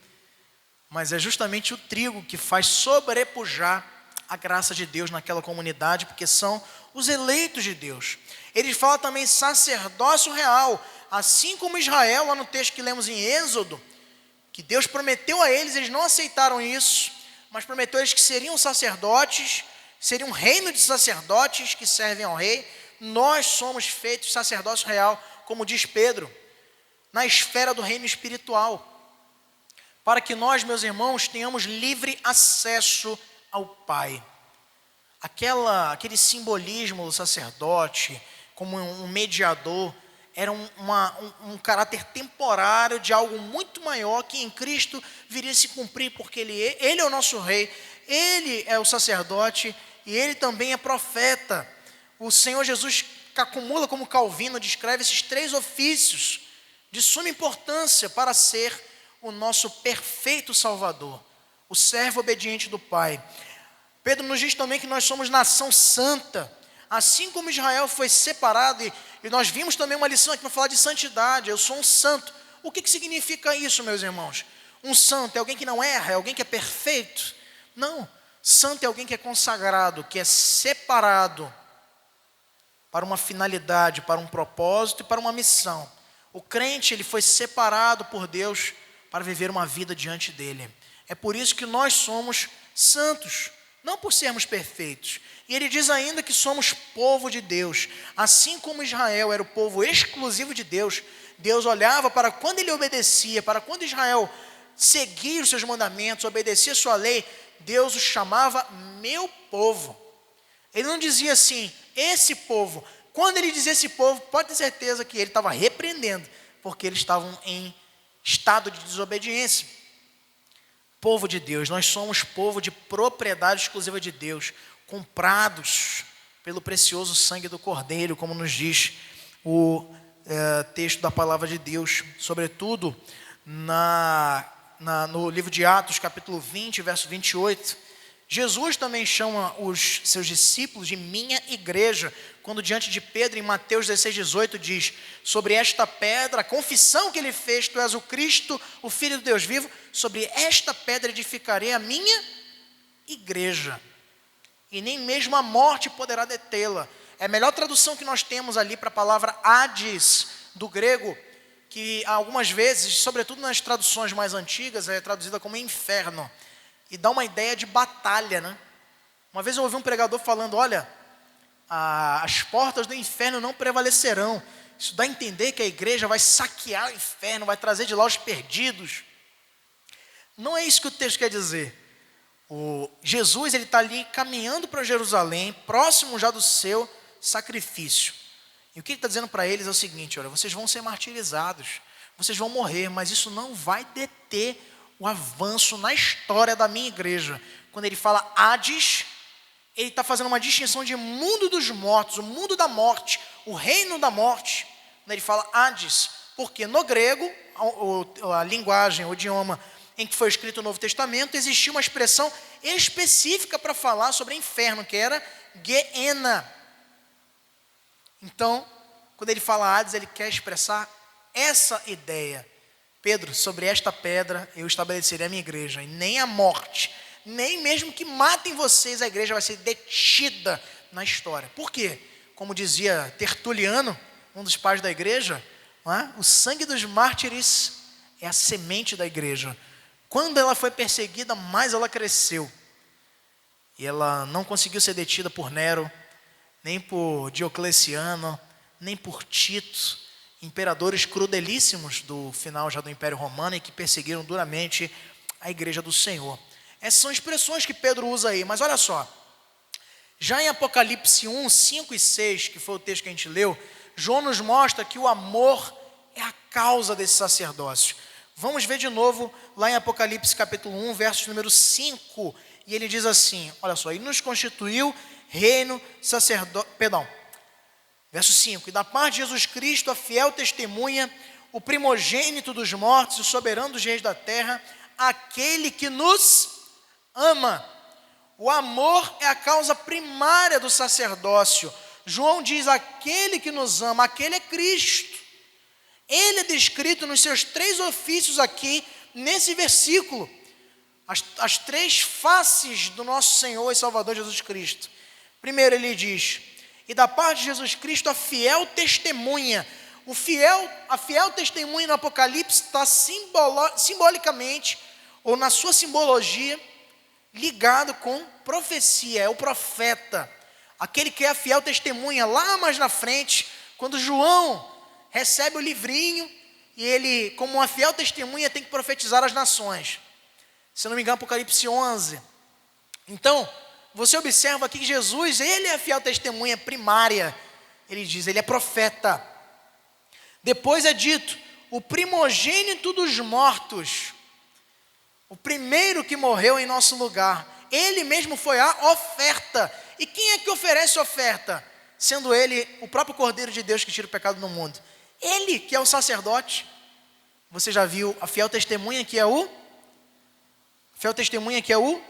mas é justamente o trigo que faz sobrepujar a graça de Deus naquela comunidade, porque são os eleitos de Deus. Ele fala também sacerdócio real, assim como Israel, lá no texto que lemos em Êxodo, que Deus prometeu a eles, eles não aceitaram isso, mas prometeu a eles que seriam sacerdotes, seria um reino de sacerdotes que servem ao rei. Nós somos feitos sacerdócio real, como diz Pedro, na esfera do reino espiritual, para que nós, meus irmãos, tenhamos livre acesso ao Pai. Aquele simbolismo do sacerdote, como um mediador, era um caráter temporário de algo muito maior que em Cristo viria a se cumprir, porque Ele é o nosso rei, Ele é o sacerdote e Ele também é profeta. O Senhor Jesus acumula, como Calvino descreve, esses 3 ofícios de suma importância para ser o nosso perfeito Salvador, o servo obediente do Pai. Pedro nos diz também que nós somos nação santa, assim como Israel foi separado, e nós vimos também uma lição aqui para falar de santidade. Eu sou um santo. O que significa isso, meus irmãos? Um santo é alguém que não erra, é alguém que é perfeito? Não, santo é alguém que é consagrado, que é separado para uma finalidade, para um propósito e para uma missão. O crente, ele foi separado por Deus para viver uma vida diante dele. É por isso que nós somos santos, não por sermos perfeitos. E ele diz ainda que somos povo de Deus. Assim como Israel era o povo exclusivo de Deus, Deus olhava para quando ele obedecia, para quando Israel seguia os seus mandamentos, obedecia a sua lei, Deus os chamava meu povo. Ele não dizia assim, esse povo. Quando ele dizia esse povo, pode ter certeza que ele estava repreendendo, porque eles estavam em estado de desobediência. Povo de Deus, nós somos povo de propriedade exclusiva de Deus, comprados pelo precioso sangue do Cordeiro, como nos diz o texto da palavra de Deus, sobretudo no livro de Atos, capítulo 20, verso 28, Jesus também chama os seus discípulos de minha igreja, quando diante de Pedro, em Mateus 16, 18, diz, sobre esta pedra, a confissão que ele fez, tu és o Cristo, o Filho do Deus vivo, sobre esta pedra edificarei a minha igreja, e nem mesmo a morte poderá detê-la. É a melhor tradução que nós temos ali para a palavra Hades, do grego, que algumas vezes, sobretudo nas traduções mais antigas, é traduzida como inferno, e dá uma ideia de batalha, né? Uma vez eu ouvi um pregador falando, olha, as portas do inferno não prevalecerão. Isso dá a entender que a igreja vai saquear o inferno, vai trazer de lá os perdidos. Não é isso que o texto quer dizer. Jesus está ali caminhando para Jerusalém, próximo já do seu sacrifício. E o que ele está dizendo para eles é o seguinte, olha, vocês vão ser martirizados, vocês vão morrer, mas isso não vai deter o avanço na história da minha igreja. Quando ele fala Hades, ele está fazendo uma distinção de mundo dos mortos, o mundo da morte, o reino da morte. Quando ele fala Hades, porque no grego, a linguagem, o idioma em que foi escrito o Novo Testamento, existia uma expressão específica para falar sobre o inferno, que era Gehenna. Então, quando ele fala Hades, ele quer expressar essa ideia. Pedro, sobre esta pedra eu estabelecerei a minha igreja, e nem a morte, nem mesmo que matem vocês, a igreja vai ser detida na história. Por quê? Como dizia Tertuliano, um dos pais da igreja, não é? O sangue dos mártires é a semente da igreja. Quando ela foi perseguida, mais ela cresceu. E ela não conseguiu ser detida por Nero, nem por Diocleciano, nem por Tito, imperadores crudelíssimos do final já do Império Romano e que perseguiram duramente a igreja do Senhor. Essas são expressões que Pedro usa aí, mas olha só. Já em Apocalipse 1, 5 e 6, que foi o texto que a gente leu, João nos mostra que o amor é a causa desse sacerdócio. Vamos ver de novo lá em Apocalipse capítulo 1, verso número 5, e ele diz assim, olha só, e nos constituiu reino, sacerdócio, verso 5, e da parte de Jesus Cristo, a fiel testemunha, o primogênito dos mortos, o soberano dos reis da terra, aquele que nos ama. O amor é a causa primária do sacerdócio. João diz, aquele que nos ama, aquele é Cristo. Ele é descrito nos seus 3 ofícios aqui, nesse versículo. As 3 faces do nosso Senhor e Salvador Jesus Cristo. Primeiro ele diz, e da parte de Jesus Cristo, a fiel testemunha. A fiel testemunha no Apocalipse está simbolicamente, ou na sua simbologia, ligado com profecia, é o profeta. Aquele que é a fiel testemunha, lá mais na frente, quando João recebe o livrinho, e ele, como uma fiel testemunha, tem que profetizar as nações. Se não me engano, Apocalipse 11. Então, você observa aqui que Jesus, ele é a fiel testemunha primária. Ele diz, ele é profeta. Depois é dito, o primogênito dos mortos. O primeiro que morreu em nosso lugar. Ele mesmo foi a oferta. E quem é que oferece oferta? Sendo ele o próprio Cordeiro de Deus que tira o pecado do mundo. Ele que é o sacerdote. Você já viu a fiel testemunha que é o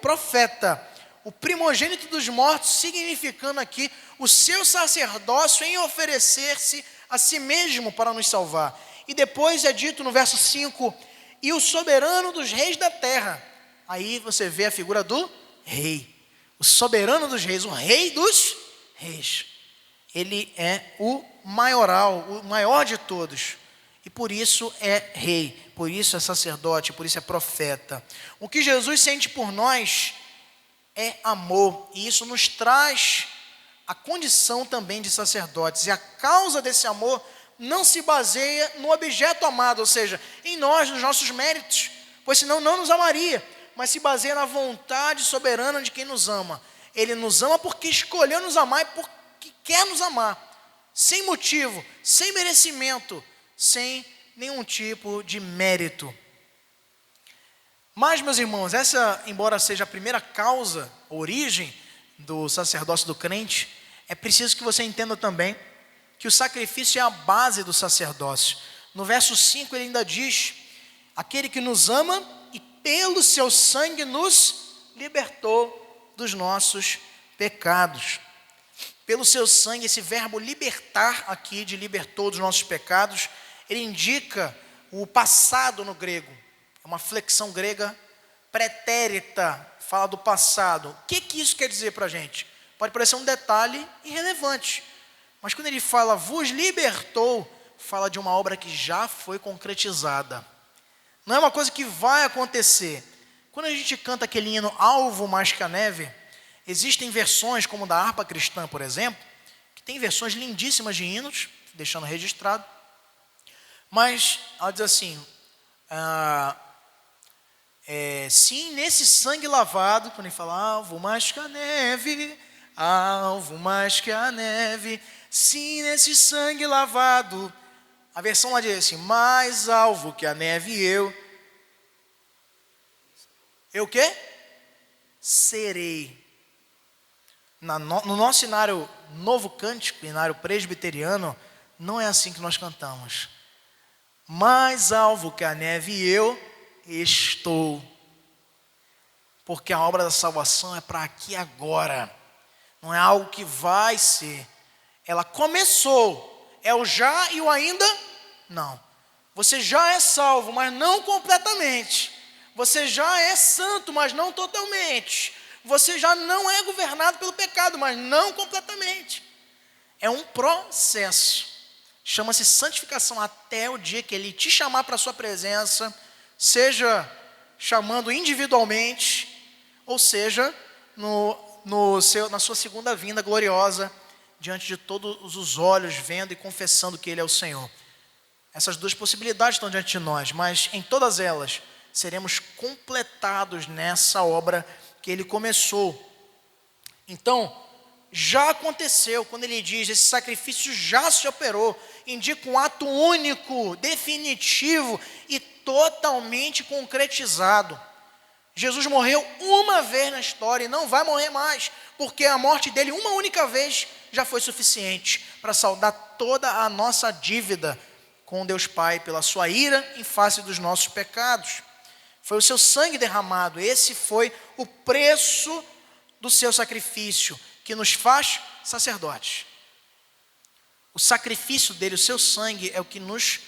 profeta. O primogênito dos mortos, significando aqui o seu sacerdócio em oferecer-se a si mesmo para nos salvar. E depois é dito no verso 5, e o soberano dos reis da terra. Aí você vê a figura do rei. O soberano dos reis, o rei dos reis. Ele é o maioral, o maior de todos. E por isso é rei, por isso é sacerdote, por isso é profeta. O que Jesus sente por nós é amor, e isso nos traz a condição também de sacerdotes. E a causa desse amor não se baseia no objeto amado, ou seja, em nós, nos nossos méritos, pois senão não nos amaria, mas se baseia na vontade soberana de quem nos ama. Ele nos ama porque escolheu nos amar e porque quer nos amar, sem motivo, sem merecimento, sem nenhum tipo de mérito. Mas, meus irmãos, essa, embora seja a primeira causa, origem do sacerdócio do crente, é preciso que você entenda também que o sacrifício é a base do sacerdócio. No verso 5 ele ainda diz: aquele que nos ama e pelo seu sangue nos libertou dos nossos pecados. Pelo seu sangue, esse verbo libertar aqui, de libertou dos nossos pecados, ele indica o passado no grego. É uma flexão grega pretérita, fala do passado. O que isso quer dizer para a gente? Pode parecer um detalhe irrelevante, mas quando ele fala vos libertou, fala de uma obra que já foi concretizada. Não é uma coisa que vai acontecer. Quando a gente canta aquele hino Alvo Mais Que a Neve, existem versões, como da harpa cristã, por exemplo, que tem versões lindíssimas de hinos, deixando registrado, mas ela diz assim: sim, nesse sangue lavado, quando ele fala alvo mais que a neve, alvo mais que a neve, sim, nesse sangue lavado. A versão lá diz assim: mais alvo que a neve eu o quê? Serei. No nosso cenário novo cântico, cenário presbiteriano, não é assim que nós cantamos. Mais alvo que a neve eu estou. Porque a obra da salvação é para aqui e agora. Não é algo que vai ser. Ela começou. É o já e o ainda não. Você já é salvo, mas não completamente. Você já é santo, mas não totalmente. Você já não é governado pelo pecado, mas não completamente. É um processo. Chama-se santificação até o dia que Ele te chamar para a sua presença, seja chamando individualmente, ou seja, na sua segunda vinda gloriosa, diante de todos os olhos, vendo e confessando que Ele é o Senhor. Essas duas possibilidades estão diante de nós, mas em todas elas seremos completados nessa obra que Ele começou. Então, já aconteceu, quando ele diz, esse sacrifício já se operou, indica um ato único, definitivo e totalmente concretizado. Jesus morreu uma vez na história e não vai morrer mais, porque a morte dele uma única vez já foi suficiente para saldar toda a nossa dívida com Deus Pai, pela sua ira em face dos nossos pecados. Foi o seu sangue derramado, esse foi o preço do seu sacrifício, que nos faz sacerdotes. O sacrifício dele, o seu sangue, é o que nos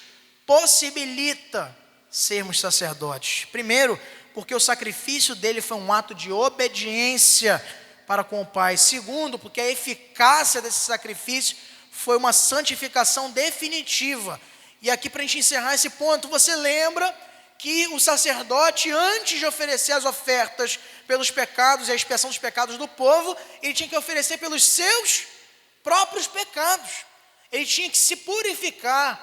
possibilita sermos sacerdotes. Primeiro, porque o sacrifício dele foi um ato de obediência para com o Pai. Segundo, porque a eficácia desse sacrifício foi uma santificação definitiva. E aqui, para a gente encerrar esse ponto, você lembra que o sacerdote, antes de oferecer as ofertas pelos pecados e a expiação dos pecados do povo, ele tinha que oferecer pelos seus próprios pecados. Ele tinha que se purificar.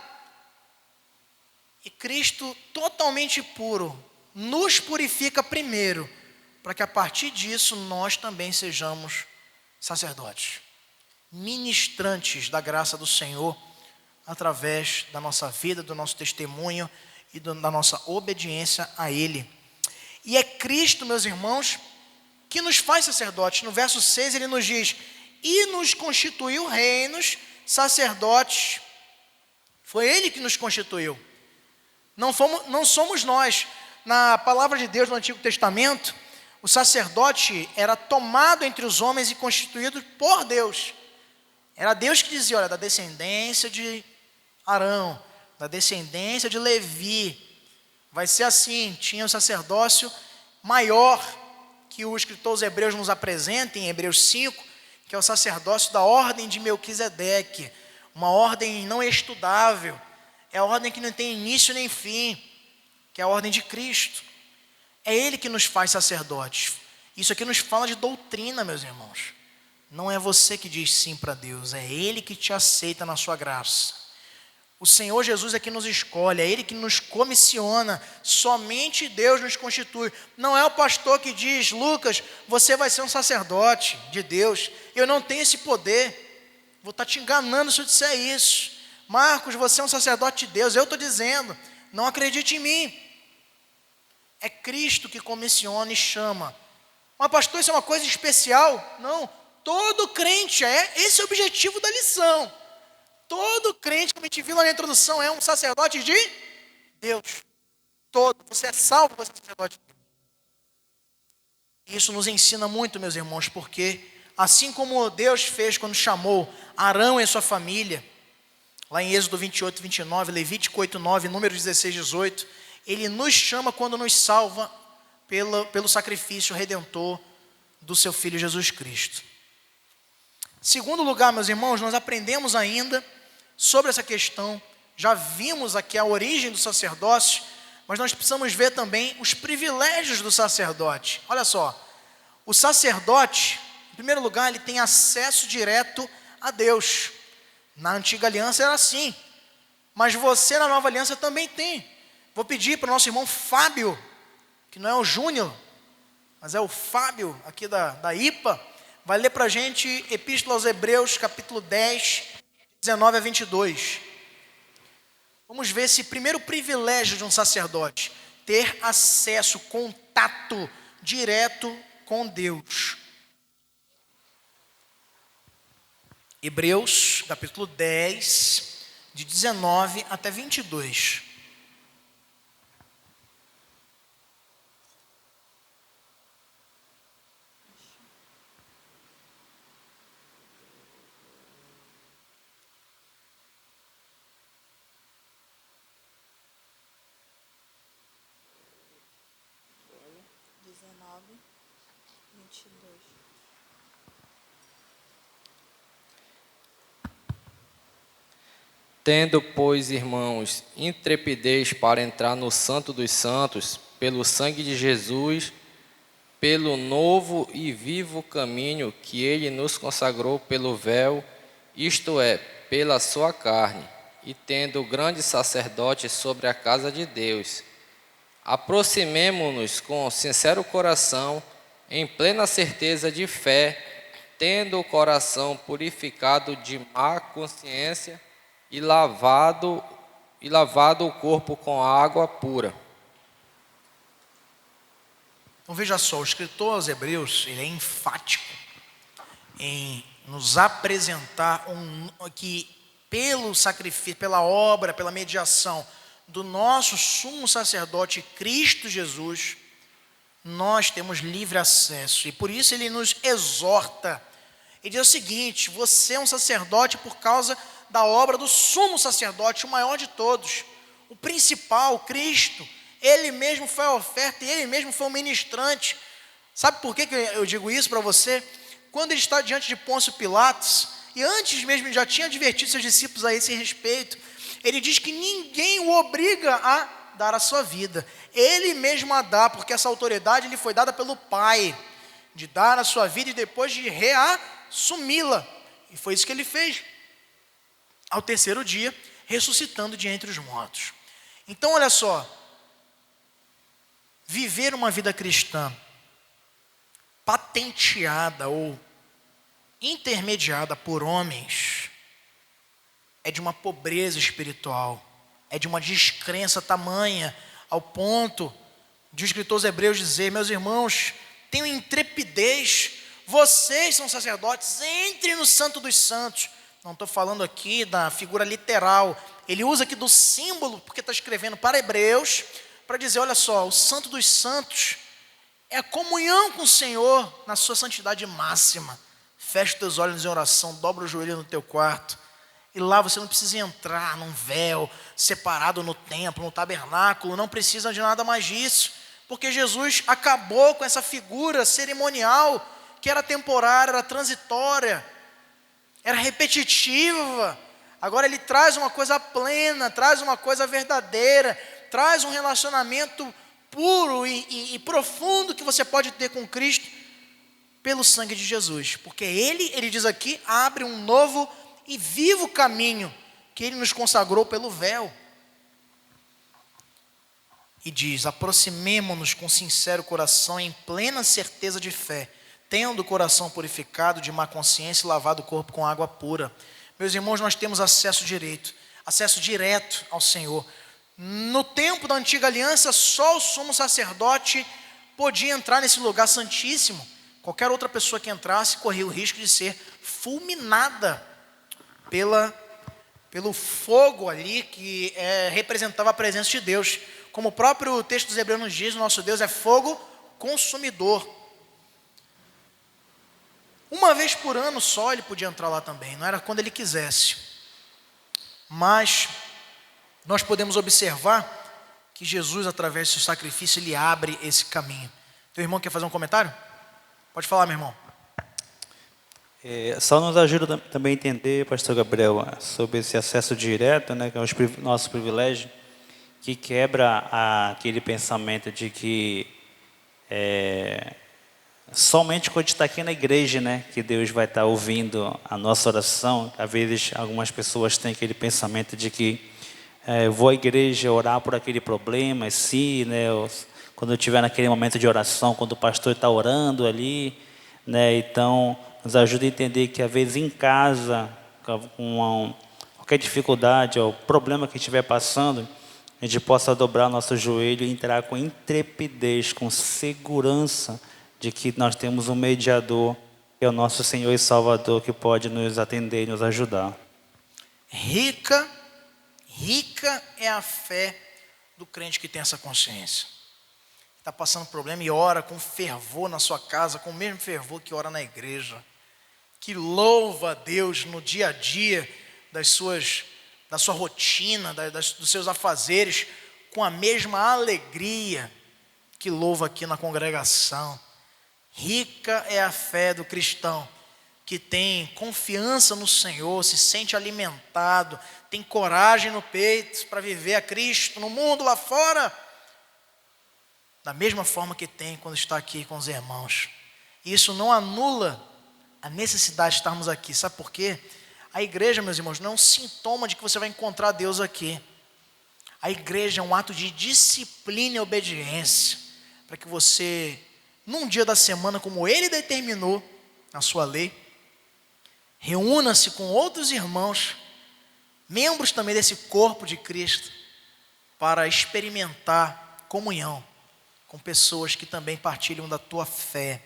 E Cristo, totalmente puro, nos purifica primeiro, para que a partir disso nós também sejamos sacerdotes, ministrantes da graça do Senhor, através da nossa vida, do nosso testemunho e da nossa obediência a Ele. E é Cristo, meus irmãos, que nos faz sacerdotes. No verso 6 ele nos diz: e nos constituiu reinos, sacerdotes. Foi Ele que nos constituiu. Não somos nós. Na palavra de Deus no Antigo Testamento, o sacerdote era tomado entre os homens e constituído por Deus. Era Deus que dizia: olha, da descendência de Arão, da descendência de Levi, vai ser assim. Tinha o sacerdócio maior, que o escritor aos Hebreus nos apresenta em Hebreus 5, que é o sacerdócio da ordem de Melquisedeque, uma ordem não estudável. é a ordem que não tem início nem fim, que é a ordem de Cristo. É Ele que nos faz sacerdotes. Isso aqui nos fala de doutrina, meus irmãos. Não é você que diz sim para Deus, é Ele que te aceita na sua graça. O Senhor Jesus é que nos escolhe, é Ele que nos comissiona, somente Deus nos constitui. Não é o pastor que diz, Lucas, você vai ser um sacerdote de Deus, eu não tenho esse poder, vou estar te enganando se eu disser isso. Marcos, você é um sacerdote de Deus, eu estou dizendo, não acredite em mim. É Cristo que comissiona e chama. Mas pastor, isso é uma coisa especial? Não, todo crente esse é o objetivo da lição. Todo crente, como a gente viu lá na introdução, é um sacerdote de Deus. Todo, você é salvo, você é sacerdote de Deus. Isso nos ensina muito, meus irmãos, porque assim como Deus fez quando chamou Arão e sua família, lá em Êxodo 28, 29, Levítico 8, 9, Números 16, 18, Ele nos chama quando nos salva pelo sacrifício redentor do seu Filho Jesus Cristo. Segundo lugar, meus irmãos, nós aprendemos ainda sobre essa questão, já vimos aqui a origem do sacerdócio, mas nós precisamos ver também os privilégios do sacerdote. Olha só, o sacerdote, em primeiro lugar, ele tem acesso direto a Deus. Na antiga aliança era assim, mas você na nova aliança também tem. Vou pedir para o nosso irmão Fábio, que não é o Júnior, mas é o Fábio aqui da IPA, vai ler para a gente Epístola aos Hebreus, capítulo 10, 19 a 22. Vamos ver esse primeiro privilégio de um sacerdote, ter acesso, contato direto com Deus. Hebreus, capítulo 10, de 19 até 22. Tendo, pois, irmãos, intrepidez para entrar no Santo dos Santos, pelo sangue de Jesus, pelo novo e vivo caminho que Ele nos consagrou pelo véu, isto é, pela sua carne, e tendo grande sacerdote sobre a casa de Deus, aproximemo-nos com sincero coração, em plena certeza de fé, tendo o coração purificado de má consciência, e lavado o corpo com água pura. Então veja só, o escritor aos Hebreus, ele é enfático em nos apresentar que pelo sacrifício, pela obra, pela mediação do nosso sumo sacerdote Cristo Jesus, nós temos livre acesso. E por isso ele nos exorta. Ele diz o seguinte: você é um sacerdote por causa da obra do sumo sacerdote, o maior de todos, o principal, Cristo. Ele mesmo foi a oferta e Ele mesmo foi o ministrante. Sabe por que eu digo isso para você? Quando Ele está diante de Pôncio Pilatos, e antes mesmo já tinha advertido seus discípulos a esse respeito, Ele diz que ninguém o obriga a dar a sua vida. Ele mesmo a dá, porque essa autoridade lhe foi dada pelo Pai, de dar a sua vida e depois de reassumi-la. E foi isso que Ele fez. Ao terceiro dia, ressuscitando de entre os mortos. Então, olha só, viver uma vida cristã patenteada ou intermediada por homens é de uma pobreza espiritual, é de uma descrença tamanha, ao ponto de o escritor aos Hebreus dizer: meus irmãos, tenham intrepidez, vocês são sacerdotes, entrem no Santo dos Santos. Não estou falando aqui da figura literal. Ele usa aqui do símbolo, porque está escrevendo para Hebreus, para dizer, olha só, o Santo dos Santos é a comunhão com o Senhor na sua santidade máxima. Fecha os teus olhos em oração, dobra o joelho no teu quarto, e lá você não precisa entrar num véu, separado no templo, no tabernáculo, não precisa de nada mais disso, porque Jesus acabou com essa figura cerimonial, que era temporária, era transitória, era repetitiva. Agora ele traz uma coisa plena, traz uma coisa verdadeira, traz um relacionamento puro e profundo que você pode ter com Cristo pelo sangue de Jesus. Porque ele diz aqui, abre um novo e vivo caminho que ele nos consagrou pelo véu. E diz, aproximemo-nos com sincero coração, em plena certeza de fé, tendo o coração purificado de má consciência e lavado o corpo com água pura. Meus irmãos, nós temos acesso direto ao Senhor. No tempo da antiga aliança, só o sumo sacerdote podia entrar nesse lugar santíssimo. Qualquer outra pessoa que entrasse corria o risco de ser fulminada pelo fogo ali que representava a presença de Deus. Como o próprio texto dos Hebreus nos diz, o nosso Deus é fogo consumidor. Uma vez por ano só ele podia entrar lá também, não era quando ele quisesse. Mas nós podemos observar que Jesus, através do seu sacrifício, ele abre esse caminho. Teu irmão quer fazer um comentário? Pode falar, meu irmão. Só nos ajuda também a entender, pastor Gabriel, sobre esse acesso direto, né, que é o nosso privilégio, que quebra aquele pensamento de que somente quando está aqui na igreja, né, que Deus vai estar ouvindo a nossa oração. Às vezes algumas pessoas têm aquele pensamento de que eu vou à igreja orar por aquele problema, quando eu estiver naquele momento de oração, quando o pastor está orando ali, né, então nos ajuda a entender que às vezes em casa, com qualquer dificuldade ou problema que estiver passando, a gente possa dobrar nosso joelho e entrar com intrepidez, com segurança de que nós temos um mediador, que é o nosso Senhor e Salvador, que pode nos atender e nos ajudar. Rica é a fé do crente que tem essa consciência. Está passando problema e ora com fervor na sua casa, com o mesmo fervor que ora na igreja. Que louva a Deus no dia a dia da sua rotina, dos seus afazeres, com a mesma alegria que louva aqui na congregação. Rica é a fé do cristão, que tem confiança no Senhor, se sente alimentado, tem coragem no peito para viver a Cristo no mundo lá fora, da mesma forma que tem quando está aqui com os irmãos. E isso não anula a necessidade de estarmos aqui. Sabe por quê? A igreja, meus irmãos, não é um sintoma de que você vai encontrar Deus aqui. A igreja é um ato de disciplina e obediência, para que você, num dia da semana, como Ele determinou na sua lei, reúna-se com outros irmãos, membros também desse corpo de Cristo, para experimentar comunhão com pessoas que também partilham da tua fé.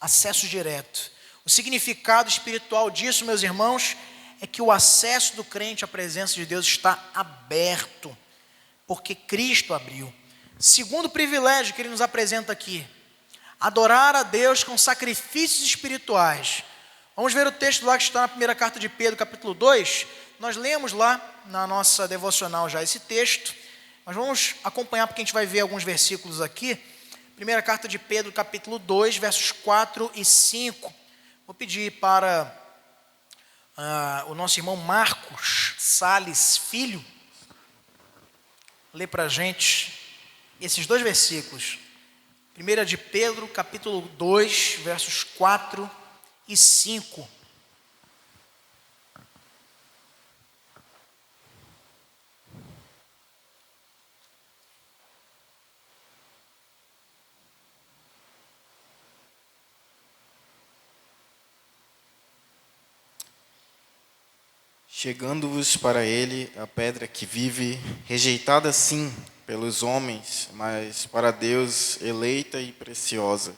Acesso direto. O significado espiritual disso, meus irmãos, é que o acesso do crente à presença de Deus está aberto, porque Cristo abriu. Segundo privilégio que ele nos apresenta aqui, adorar a Deus com sacrifícios espirituais. Vamos ver o texto lá que está na primeira carta de Pedro, capítulo 2. Nós lemos lá na nossa devocional já esse texto, mas vamos acompanhar porque a gente vai ver alguns versículos aqui. Primeira carta de Pedro, capítulo 2, versos 4 e 5. Vou pedir para o nosso irmão Marcos Salles Filho ler para a gente esses dois versículos. Primeira de Pedro, capítulo 2, versos 4 e 5. Chegando-vos para ele a pedra que vive, rejeitada sim pelos homens, mas para Deus eleita e preciosa.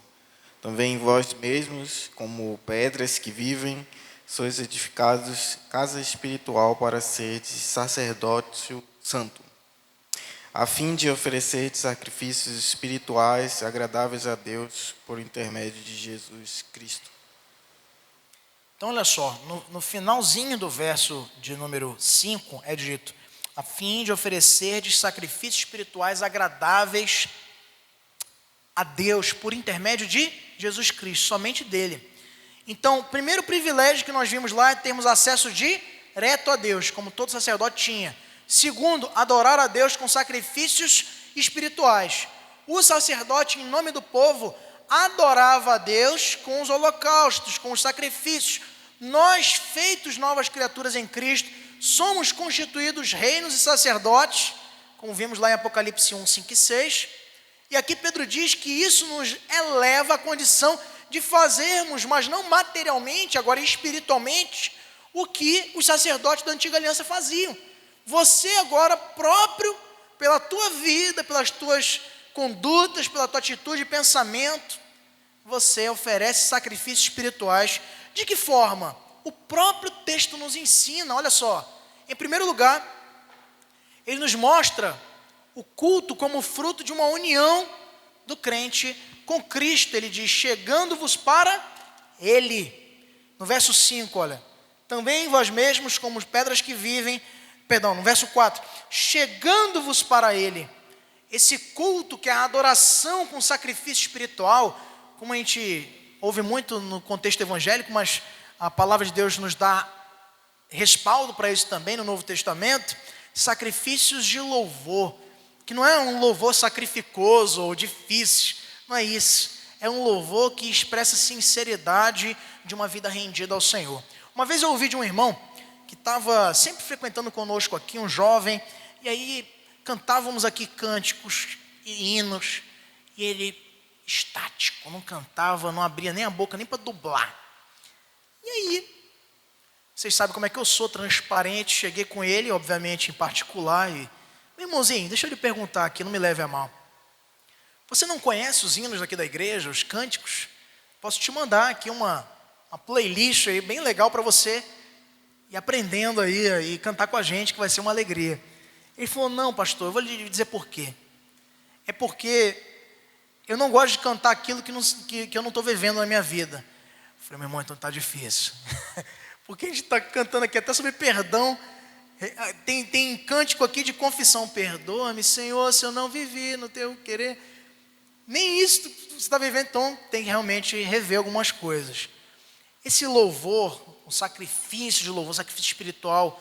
Também vós mesmos, como pedras que vivem, sois edificados casa espiritual para seres sacerdócio santo, a fim de oferecer sacrifícios espirituais agradáveis a Deus por intermédio de Jesus Cristo. Então, olha só, no finalzinho do verso de número 5, é dito, a fim de oferecer sacrifícios espirituais agradáveis a Deus por intermédio de Jesus Cristo, somente dele. Então, o primeiro privilégio que nós vimos lá é termos acesso reto a Deus, como todo sacerdote tinha. Segundo, adorar a Deus com sacrifícios espirituais. O sacerdote, em nome do povo, adorava a Deus com os holocaustos, com os sacrifícios. Nós, feitos novas criaturas em Cristo, somos constituídos reinos e sacerdotes, como vimos lá em Apocalipse 1, 5 e 6. E aqui Pedro diz que isso nos eleva à condição de fazermos, mas não materialmente, agora espiritualmente, o que os sacerdotes da antiga aliança faziam. Você agora próprio, pela tua vida, pelas tuas condutas, pela tua atitude e pensamento, você oferece sacrifícios espirituais. De que forma? O próprio texto nos ensina, olha só. Em primeiro lugar, ele nos mostra o culto como fruto de uma união do crente com Cristo. Ele diz, chegando-vos para Ele. No verso 5, olha, também vós mesmos como pedras que vivem, no verso 4, chegando-vos para Ele. Esse culto que é a adoração com sacrifício espiritual, como a gente ouve muito no contexto evangélico, mas a palavra de Deus nos dá respaldo para isso também no Novo Testamento, sacrifícios de louvor, que não é um louvor sacrificoso ou difícil, não é isso, é um louvor que expressa a sinceridade de uma vida rendida ao Senhor. Uma vez eu ouvi de um irmão que estava sempre frequentando conosco aqui, um jovem, e aí cantávamos aqui cânticos e hinos, e ele estático, não cantava, não abria nem a boca, nem para dublar. E aí, vocês sabem como é que eu sou, transparente, cheguei com ele, obviamente em particular, e, meu irmãozinho, deixa eu lhe perguntar aqui, não me leve a mal. Você não conhece os hinos aqui da igreja, os cânticos? Posso te mandar aqui uma playlist aí, bem legal para você ir aprendendo aí e cantar com a gente, que vai ser uma alegria. Ele falou, não, pastor, eu vou lhe dizer por quê. É porque eu não gosto de cantar aquilo que eu não estou vivendo na minha vida. Eu falei, meu irmão, então está difícil. Porque a gente está cantando aqui até sobre perdão. Tem cântico aqui de confissão. Perdoa-me, Senhor, se eu não vivi no teu querer. Nem isso você está vivendo, então tem que realmente rever algumas coisas. Esse louvor, o sacrifício de louvor, o sacrifício espiritual,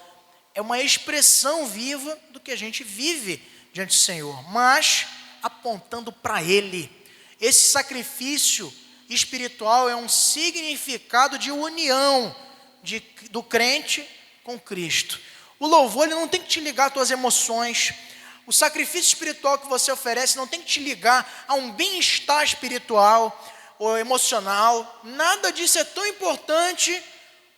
é uma expressão viva do que a gente vive diante do Senhor, mas apontando para Ele. Esse sacrifício espiritual é um significado de união do crente com Cristo. O louvor ele não tem que te ligar às tuas emoções. O sacrifício espiritual que você oferece não tem que te ligar a um bem-estar espiritual ou emocional. Nada disso é tão importante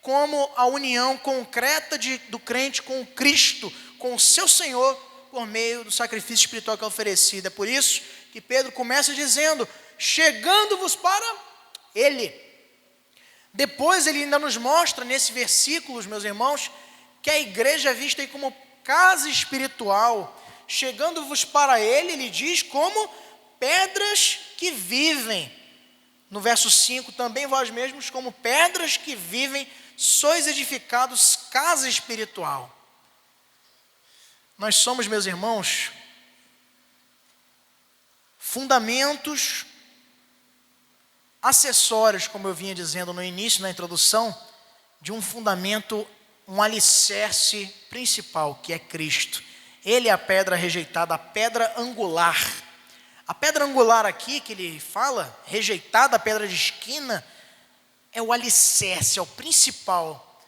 como a união concreta do crente com Cristo, com o seu Senhor, por meio do sacrifício espiritual que é oferecido. É por isso que Pedro começa dizendo, chegando-vos para Ele. Depois ele ainda nos mostra, nesse versículo, meus irmãos, que a igreja é vista aí como casa espiritual. Chegando-vos para Ele, ele diz, como pedras que vivem. No verso 5, também vós mesmos, como pedras que vivem, sois edificados casa espiritual. Nós somos, meus irmãos, fundamentos, acessórios, como eu vinha dizendo no início, na introdução, de um fundamento, um alicerce principal, que é Cristo. Ele é a pedra rejeitada, a pedra angular. A pedra angular aqui, que ele fala, rejeitada, a pedra de esquina, é o alicerce, é o principal.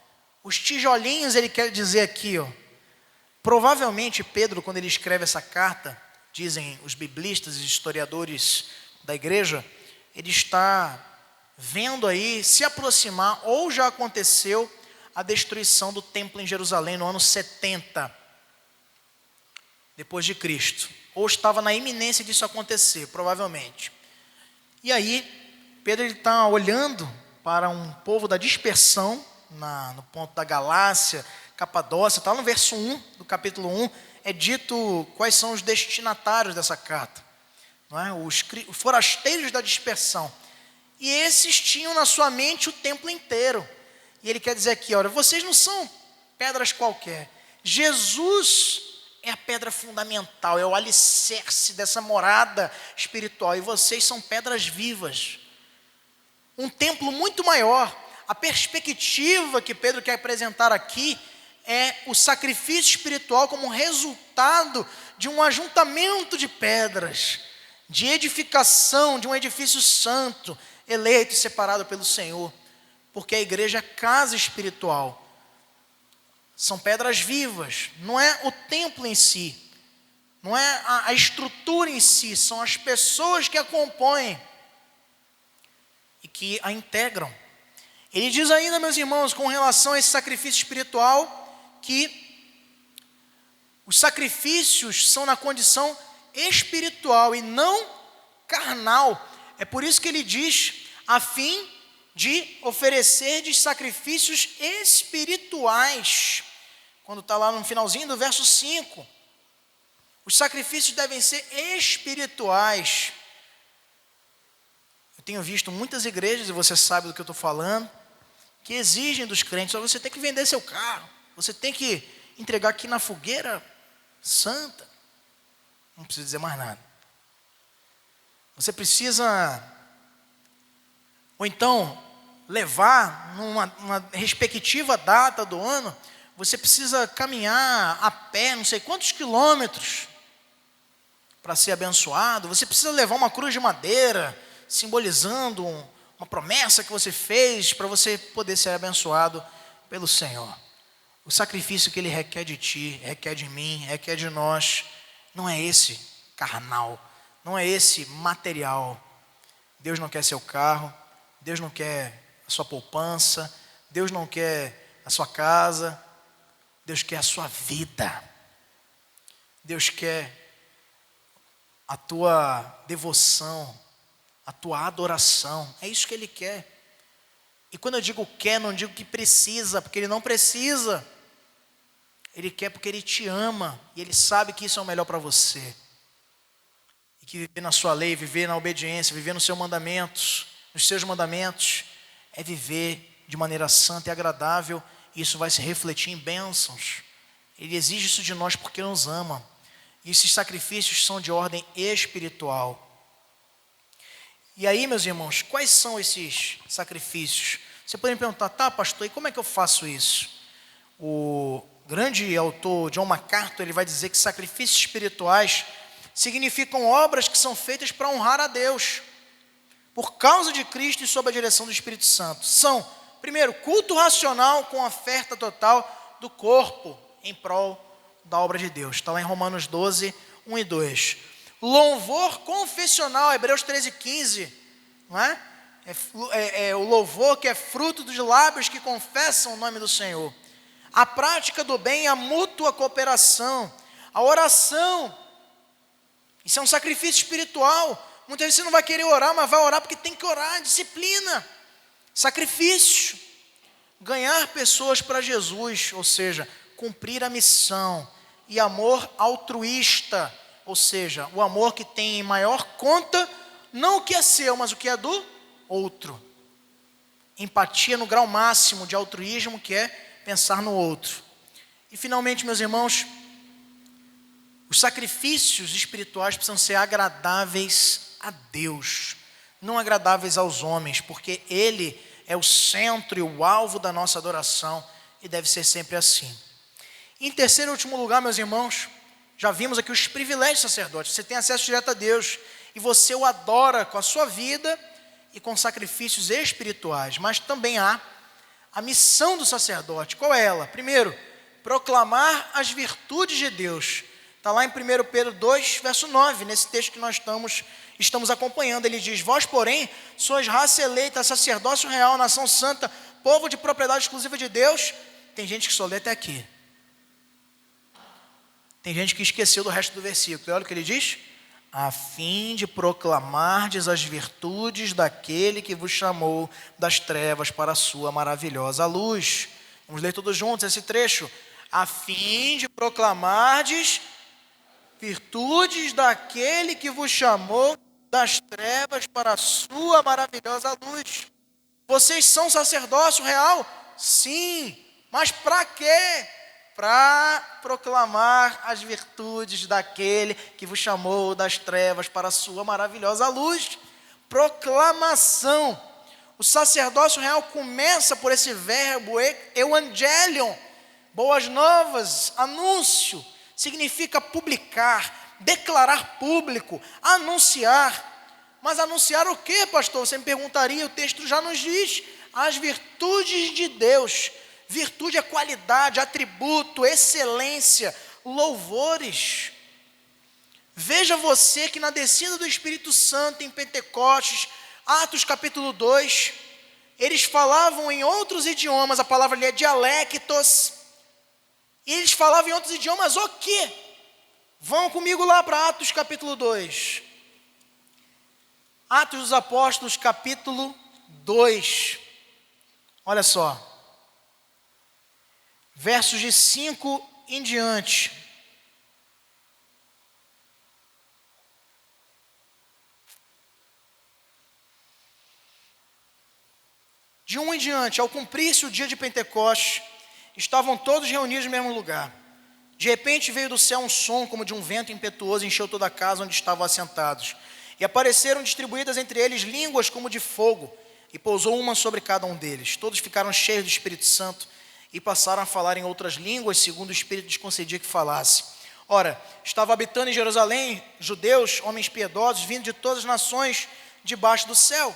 Os tijolinhos, ele quer dizer aqui, ó. Provavelmente Pedro, quando ele escreve essa carta, dizem os biblistas e historiadores da igreja, ele está vendo aí se aproximar, ou já aconteceu, a destruição do templo em Jerusalém no ano 70, depois de Cristo. Ou estava na iminência disso acontecer, provavelmente. E aí, Pedro está olhando para um povo da dispersão, no ponto da Galácia, Capadócia, está no verso 1 do capítulo 1, é dito quais são os destinatários dessa carta. Não é? Os forasteiros da dispersão. E esses tinham na sua mente o templo inteiro. E ele quer dizer aqui, olha, vocês não são pedras qualquer. Jesus é a pedra fundamental, é o alicerce dessa morada espiritual. E vocês são pedras vivas. Um templo muito maior. A perspectiva que Pedro quer apresentar aqui é o sacrifício espiritual como resultado de um ajuntamento de pedras, de edificação de um edifício santo, eleito e separado pelo Senhor, porque a igreja é casa espiritual. São pedras vivas, não é o templo em si, não é a estrutura em si, são as pessoas que a compõem e que a integram. Ele diz ainda, meus irmãos, com relação a esse sacrifício espiritual, que os sacrifícios são na condição espiritual e não carnal. É por isso que ele diz, a fim de oferecer de sacrifícios espirituais. Quando está lá no finalzinho do verso 5. Os sacrifícios devem ser espirituais. Eu tenho visto muitas igrejas, e você sabe do que eu estou falando, que exigem dos crentes, você tem que vender seu carro, você tem que entregar aqui na fogueira santa. Não preciso dizer mais nada. Você precisa, ou então, levar numa respectiva data do ano, você precisa caminhar a pé, não sei quantos quilômetros, para ser abençoado. Você precisa levar uma cruz de madeira, simbolizando uma promessa que você fez, para você poder ser abençoado pelo Senhor. O sacrifício que Ele requer de ti, requer de mim, requer de nós, não é esse carnal, não é esse material. Deus não quer seu carro, Deus não quer a sua poupança, Deus não quer a sua casa, Deus quer a sua vida. Deus quer a tua devoção, a tua adoração. É isso que Ele quer. E quando eu digo quer, não digo que precisa, porque Ele não precisa. Ele quer porque Ele te ama e Ele sabe que isso é o melhor para você. E que viver na sua lei, viver na obediência, viver nos seus mandamentos, é viver de maneira santa e agradável, e isso vai se refletir em bênçãos. Ele exige isso de nós porque nos ama. E esses sacrifícios são de ordem espiritual. E aí, meus irmãos, quais são esses sacrifícios? Você pode me perguntar, tá, pastor, e como é que eu faço isso? O grande autor John MacArthur, ele vai dizer que sacrifícios espirituais significam obras que são feitas para honrar a Deus, por causa de Cristo e sob a direção do Espírito Santo. São, primeiro, culto racional com oferta total do corpo em prol da obra de Deus. Está lá em Romanos 12, 1 e 2. Louvor confessional, Hebreus 13, 15. Não é? É o louvor que é fruto dos lábios que confessam o nome do Senhor. A prática do bem, a mútua cooperação, a oração. Isso é um sacrifício espiritual. Muitas vezes você não vai querer orar, mas vai orar porque tem que orar, disciplina, sacrifício. Ganhar pessoas para Jesus, ou seja, cumprir a missão. E amor altruísta, ou seja, o amor que tem em maior conta, não o que é seu, mas o que é do outro. Empatia no grau máximo de altruísmo, que é pensar no outro. E finalmente, meus irmãos, os sacrifícios espirituais precisam ser agradáveis a Deus, não agradáveis aos homens, porque Ele é o centro e o alvo da nossa adoração, e deve ser sempre assim. Em terceiro e último lugar, meus irmãos, já vimos aqui os privilégios sacerdotes. Você tem acesso direto a Deus, e você o adora com a sua vida e com sacrifícios espirituais. Mas também há a missão do sacerdote. Qual é ela? Primeiro, proclamar as virtudes de Deus. Está lá em 1 Pedro 2, verso 9, nesse texto que nós estamos acompanhando. Ele diz, vós, porém, sois raça eleita, sacerdócio real, nação santa, povo de propriedade exclusiva de Deus. Tem gente que só lê até aqui. Tem gente que esqueceu do resto do versículo. E olha o que ele diz. A fim de proclamardes as virtudes daquele que vos chamou das trevas para a sua maravilhosa luz. Vamos ler todos juntos esse trecho. A fim de proclamardes virtudes daquele que vos chamou das trevas para a sua maravilhosa luz. Vocês são sacerdócio real? Sim. Mas para quê? Para proclamar as virtudes daquele que vos chamou das trevas para a sua maravilhosa luz. Proclamação. O sacerdócio real começa por esse verbo, evangelion, Boas novas, anúncio, significa publicar, declarar público, anunciar. Mas anunciar o quê, pastor? Você me perguntaria, o texto já nos diz, as virtudes de Deus. Virtude é qualidade, atributo, excelência, louvores. Veja você que na descida do Espírito Santo em Pentecostes, Atos capítulo 2, eles falavam em outros idiomas, a palavra ali é dialectos, e eles falavam em outros idiomas o quê? Vão comigo lá para Atos capítulo 2. Atos dos Apóstolos capítulo 2. Olha só. Versos de 5 em diante. De 1 em diante, ao cumprir-se o dia de Pentecostes, estavam todos reunidos no mesmo lugar. De repente veio do céu um som como de um vento impetuoso e encheu toda a casa onde estavam assentados. E apareceram distribuídas entre eles línguas como de fogo, e pousou uma sobre cada um deles. Todos ficaram cheios do Espírito Santo e passaram a falar em outras línguas, segundo o Espírito lhes concedia que falasse. Ora, estava habitando em Jerusalém judeus, homens piedosos, vindo de todas as nações debaixo do céu.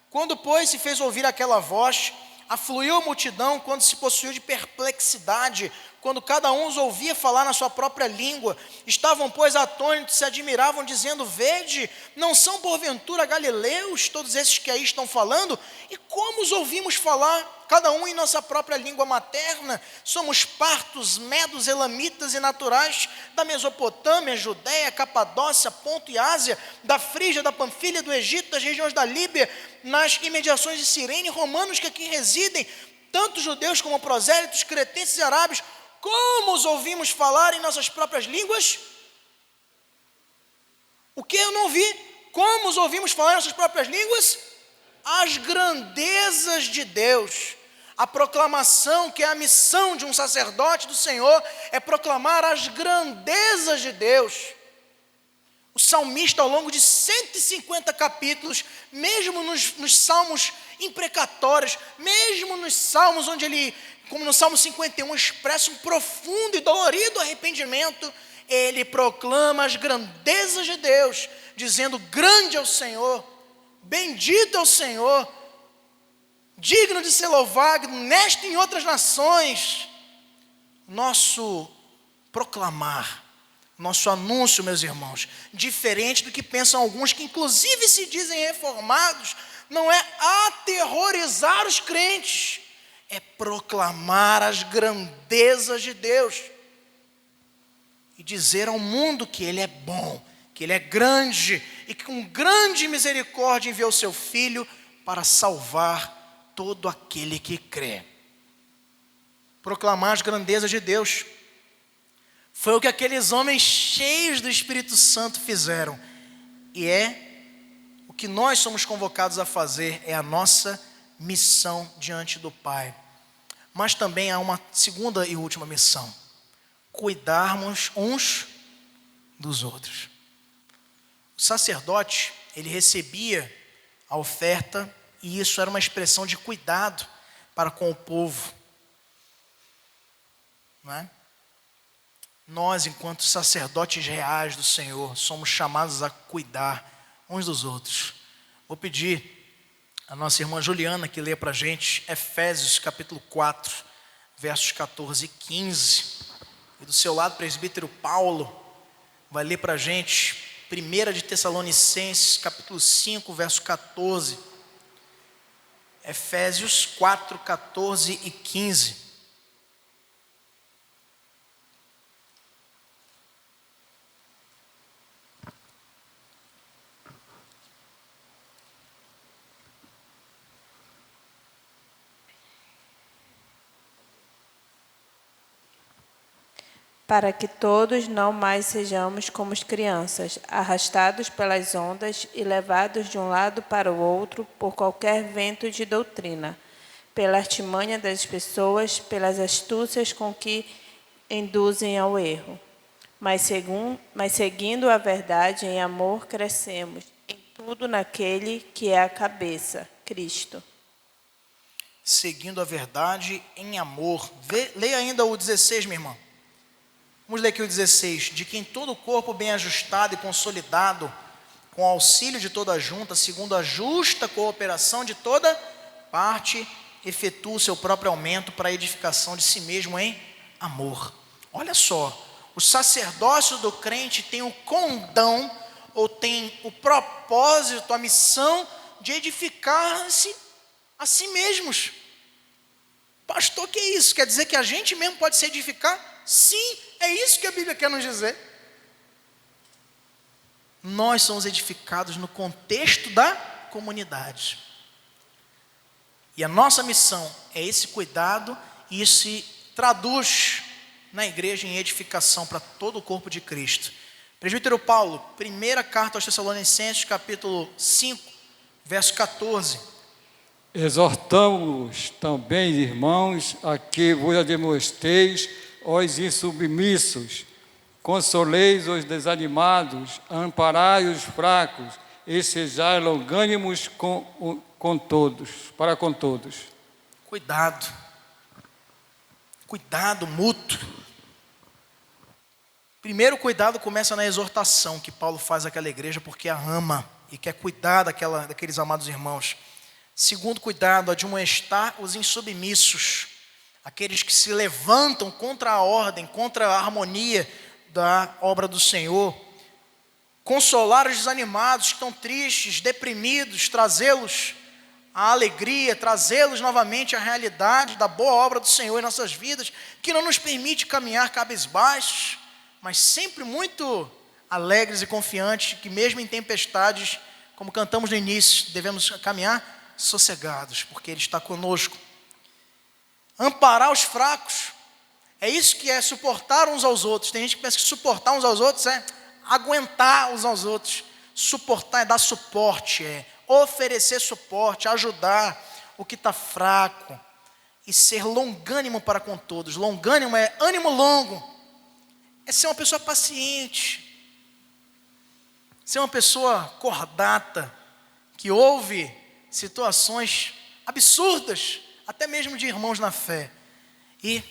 Quando, pois, se fez ouvir aquela voz, afluiu a multidão, quando se possuiu de perplexidade, quando cada um os ouvia falar na sua própria língua. Estavam, pois, atônitos, se admiravam, dizendo: vede, não são porventura galileus todos esses que aí estão falando? E como os ouvimos falar, cada um em nossa própria língua materna? Somos partos, medos, elamitas e naturais da Mesopotâmia, Judéia, Capadócia, Ponto e Ásia, da Frígia, da Panfilha, do Egito, das regiões da Líbia, nas imediações de Cirene, romanos que aqui residem, tanto judeus como prosélitos, cretenses e arábios. Como os ouvimos falar em nossas próprias línguas? O que eu não vi? Como os ouvimos falar em nossas próprias línguas? As grandezas de Deus. A proclamação, que é a missão de um sacerdote do Senhor, é proclamar as grandezas de Deus. O salmista, ao longo de 150 capítulos, mesmo nos salmos imprecatórios, mesmo nos salmos onde ele, como no Salmo 51, expressa um profundo e dolorido arrependimento, ele proclama as grandezas de Deus, dizendo: grande é o Senhor, bendito é o Senhor, digno de ser louvado nesta e em outras nações. Nosso proclamar, nosso anúncio, meus irmãos, diferente do que pensam alguns que inclusive se dizem reformados, não é aterrorizar os crentes, é proclamar as grandezas de Deus e dizer ao mundo que Ele é bom, que Ele é grande e que com grande misericórdia enviou o seu Filho para salvar todo aquele que crê. Proclamar as grandezas de Deus foi o que aqueles homens cheios do Espírito Santo fizeram, e é o que nós somos convocados a fazer, é a nossa missão diante do Pai. Mas também há uma segunda e última missão: cuidarmos uns dos outros. O sacerdote, ele recebia a oferta, e isso era uma expressão de cuidado para com o povo, não é? Nós, enquanto sacerdotes reais do Senhor, somos chamados a cuidar uns dos outros. Vou pedir a nossa irmã Juliana que lê para a gente Efésios capítulo 4, versos 14 e 15. E do seu lado, o presbítero Paulo vai ler para a gente 1 de Tessalonicenses capítulo 5, verso 14. Efésios 4, 14 e 15. Para que todos não mais sejamos como as crianças, arrastados pelas ondas e levados de um lado para o outro por qualquer vento de doutrina, pela artimanha das pessoas, pelas astúcias com que induzem ao erro. Mas seguindo a verdade em amor, crescemos em tudo naquele que é a cabeça, Cristo. seguindo a verdade em amor. Leia ainda o 16, minha irmã. Vamos ler aqui o 16. De que em todo o corpo bem ajustado e consolidado, com auxílio de toda a junta, segundo a justa cooperação de toda parte, efetua o seu próprio aumento para a edificação de si mesmo em amor. Olha só, o sacerdócio do crente tem o condão, ou tem o propósito, a missão de edificar-se a si mesmos. Pastor, que é isso? Quer dizer que a gente mesmo pode se edificar? Sim, é isso que a Bíblia quer nos dizer. Nós somos edificados no contexto da comunidade. E a nossa missão é esse cuidado, e isso se traduz na igreja em edificação para todo o corpo de Cristo. Presbítero Paulo, primeira carta aos Tessalonicenses, capítulo 5, verso 14. Exortamos também, irmãos, a que vos admoesteis os insubmissos, consoleis os desanimados, amparai os fracos, e sejais longânimos com todos, para com todos. Cuidado mútuo. Primeiro cuidado começa na exortação que Paulo faz àquela igreja, porque a ama e quer cuidar daqueles amados irmãos. Segundo cuidado, admoestar os insubmissos, aqueles que se levantam contra a ordem, contra a harmonia da obra do Senhor. Consolar os desanimados que estão tristes, deprimidos, trazê-los à alegria, trazê-los novamente à realidade da boa obra do Senhor em nossas vidas, que não nos permite caminhar cabisbaixos, mas sempre muito alegres e confiantes, que mesmo em tempestades, como cantamos no início, devemos caminhar sossegados, porque Ele está conosco. Amparar os fracos, é isso que é suportar uns aos outros. Tem gente que pensa que suportar uns aos outros é aguentar uns aos outros. Suportar é dar suporte, é oferecer suporte, ajudar o que está fraco, e ser longânimo para com todos. Longânimo é ânimo longo, é ser uma pessoa paciente, ser uma pessoa cordata, que ouve situações absurdas, até mesmo de irmãos na fé, e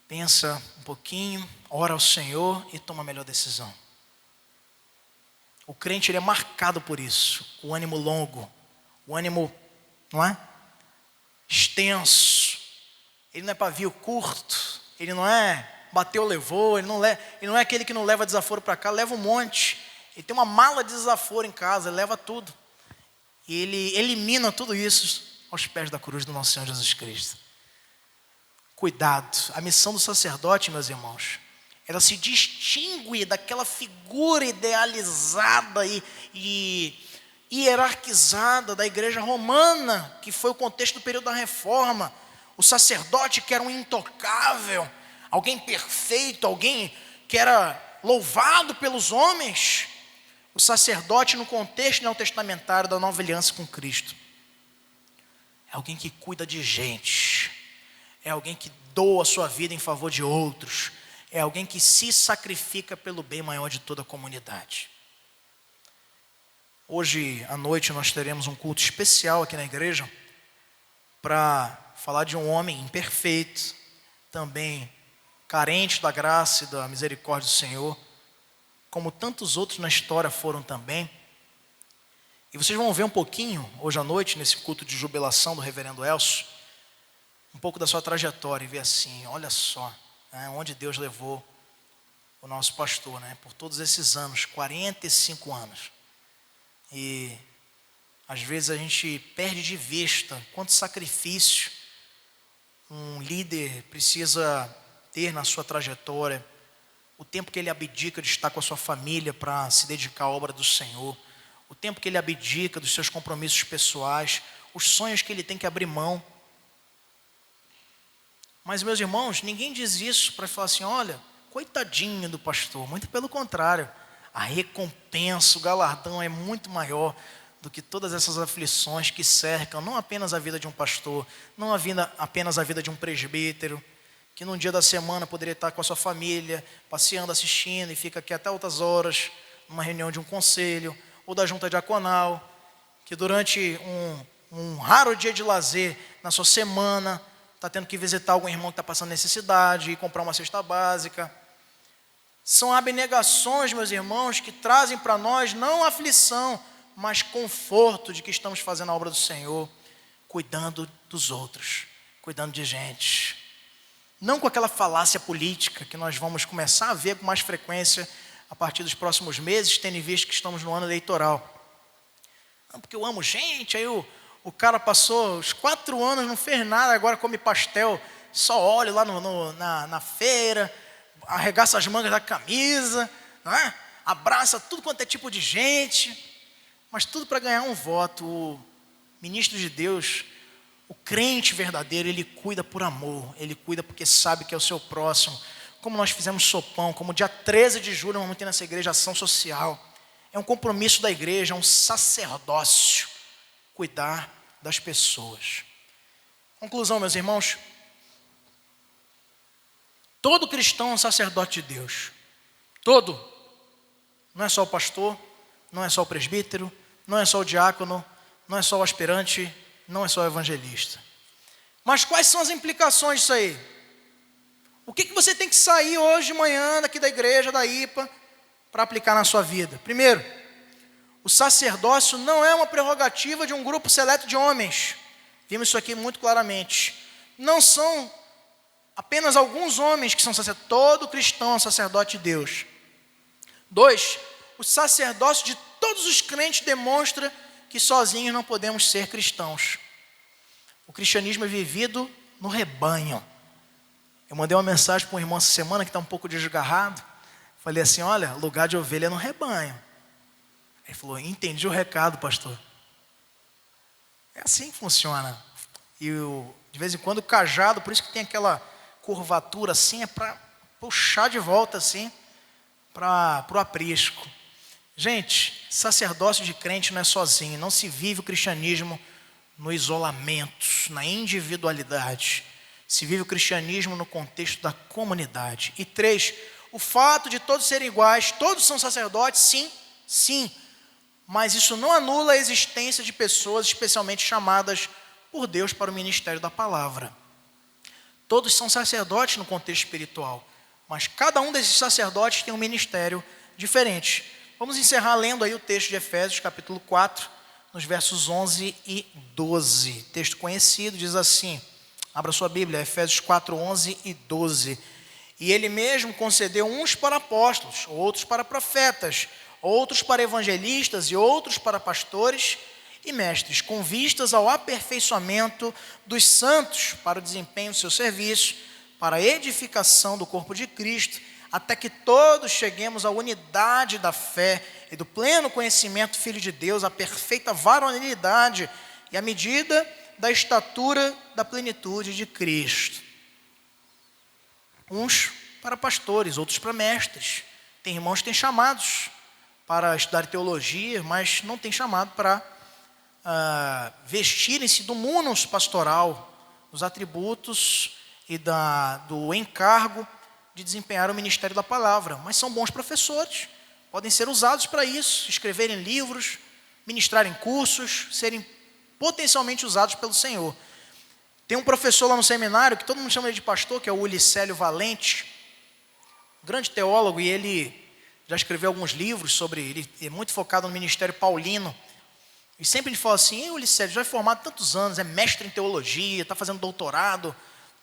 pensa um pouquinho, ora ao Senhor e toma a melhor decisão. O crente, ele é marcado por isso, o ânimo longo, o ânimo, não é? Extenso. Ele não é pavio curto, ele não é bateu, levou, ele não é aquele que não leva desaforo para cá, leva um monte. Ele tem uma mala de desaforo em casa, ele leva tudo. E ele elimina tudo isso aos pés da cruz do nosso Senhor Jesus Cristo. Cuidado, a missão do sacerdote, meus irmãos, ela se distingue daquela figura idealizada e hierarquizada da igreja romana, que foi o contexto do período da reforma. O sacerdote que era um intocável, alguém perfeito, alguém que era louvado pelos homens. O sacerdote no contexto neotestamentário da nova aliança com Cristo é alguém que cuida de gente, é alguém que doa a sua vida em favor de outros, é alguém que se sacrifica pelo bem maior de toda a comunidade. Hoje à noite nós teremos um culto especial aqui na igreja para falar de um homem imperfeito, também carente da graça e da misericórdia do Senhor, como tantos outros na história foram também. E vocês vão ver um pouquinho hoje à noite, nesse culto de jubilação do reverendo Elcio, um pouco da sua trajetória e ver assim, olha só, né, onde Deus levou o nosso pastor, né, por todos esses anos, 45 anos. E às vezes a gente perde de vista quanto sacrifício um líder precisa ter na sua trajetória, o tempo que ele abdica de estar com a sua família para se dedicar à obra do Senhor, o tempo que ele abdica dos seus compromissos pessoais, os sonhos que ele tem que abrir mão. Mas, meus irmãos, ninguém diz isso para falar assim, olha, coitadinho do pastor. Muito pelo contrário, a recompensa, o galardão é muito maior do que todas essas aflições que cercam não apenas a vida de um pastor, não apenas a vida de um presbítero, que num dia da semana poderia estar com a sua família, passeando, assistindo, e fica aqui até outras horas, numa reunião de um conselho, ou da junta diaconal, que durante um raro dia de lazer na sua semana, está tendo que visitar algum irmão que está passando necessidade, ir comprar uma cesta básica. São abnegações, meus irmãos, que trazem para nós não aflição, mas conforto de que estamos fazendo a obra do Senhor, cuidando dos outros, cuidando de gente. Não com aquela falácia política que nós vamos começar a ver com mais frequência a partir dos próximos meses, tendo em vista que estamos no ano eleitoral. Não, porque eu amo gente, aí o cara passou os 4 anos, não fez nada, agora come pastel, só óleo lá na feira, arregaça as mangas da camisa, não é? Abraça tudo quanto é tipo de gente, mas tudo para ganhar um voto. O ministro de Deus, o crente verdadeiro, ele cuida por amor, ele cuida porque sabe que é o seu próximo. Como nós fizemos sopão, como dia 13 de julho vamos ter nessa igreja ação social. É um compromisso da igreja, é um sacerdócio, cuidar das pessoas. Conclusão, meus irmãos. Todo cristão é um sacerdote de Deus. Todo. Não é só o pastor, não é só o presbítero, não é só o diácono, não é só o aspirante, não é só o evangelista. Mas quais são as implicações disso aí? O que você tem que sair hoje de manhã daqui da igreja, da IPA, para aplicar na sua vida? Primeiro, o sacerdócio não é uma prerrogativa de um grupo seleto de homens. Vimos isso aqui muito claramente. Não são apenas alguns homens que são sacerdotes. Todo cristão é um sacerdote de Deus. 2, o sacerdócio de todos os crentes demonstra que sozinhos não podemos ser cristãos. O cristianismo é vivido no rebanho. Eu mandei uma mensagem para um irmão essa semana que está um pouco desgarrado. Falei assim, olha, lugar de ovelha é no rebanho. Ele falou, entendi o recado, pastor. É assim que funciona. E de vez em quando o cajado, por isso que tem aquela curvatura assim, é para puxar de volta assim, para o aprisco. Gente, sacerdócio de crente não é sozinho, não se vive o cristianismo no isolamento, na individualidade. Se vive o cristianismo no contexto da comunidade. E 3, o fato de todos serem iguais, todos são sacerdotes, sim, mas isso não anula a existência de pessoas especialmente chamadas por Deus para o ministério da palavra. Todos são sacerdotes no contexto espiritual, mas cada um desses sacerdotes tem um ministério diferente. Vamos encerrar lendo aí o texto de Efésios, capítulo 4, nos versos 11 e 12. Texto conhecido, diz assim, abra sua Bíblia, Efésios 4, 11 e 12. E ele mesmo concedeu uns para apóstolos, outros para profetas, outros para evangelistas e outros para pastores e mestres, com vistas ao aperfeiçoamento dos santos para o desempenho do seu serviço, para a edificação do corpo de Cristo, até que todos cheguemos à unidade da fé e do pleno conhecimento do Filho de Deus, à perfeita varonilidade e à medida da estatura da plenitude de Cristo. Uns para pastores, outros para mestres. Tem irmãos que têm chamados para estudar teologia, mas não tem chamado para vestirem-se do munus pastoral, dos atributos e do encargo de desempenhar o ministério da palavra. Mas são bons professores, podem ser usados para isso, escreverem livros, ministrarem cursos, serem potencialmente usados pelo Senhor. Tem um professor lá no seminário, que todo mundo chama ele de pastor, que é o Ulicélio Valente, um grande teólogo, e ele já escreveu alguns livros sobre, ele é muito focado no ministério paulino, e sempre ele fala assim, Ulicélio, já é formado há tantos anos, é mestre em teologia, está fazendo doutorado,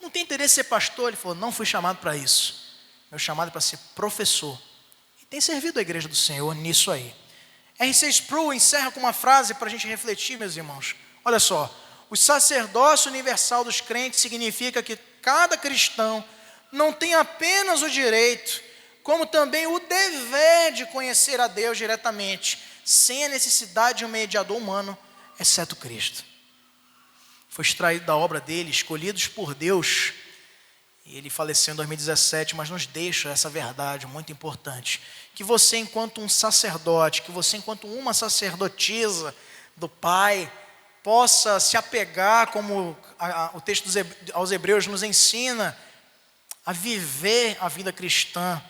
não tem interesse em ser pastor? Ele falou, não fui chamado para isso, meu chamado é para ser professor, e tem servido a igreja do Senhor nisso aí. R.C. Sproul encerra com uma frase para a gente refletir, meus irmãos, olha só, o sacerdócio universal dos crentes significa que cada cristão não tem apenas o direito, como também o dever de conhecer a Deus diretamente, sem a necessidade de um mediador humano, exceto Cristo. Foi extraído da obra dele, escolhidos por Deus, e ele faleceu em 2017, mas nos deixa essa verdade muito importante, que você enquanto um sacerdote, que você enquanto uma sacerdotisa do Pai, possa se apegar, como o texto aos Hebreus nos ensina, a viver a vida cristã,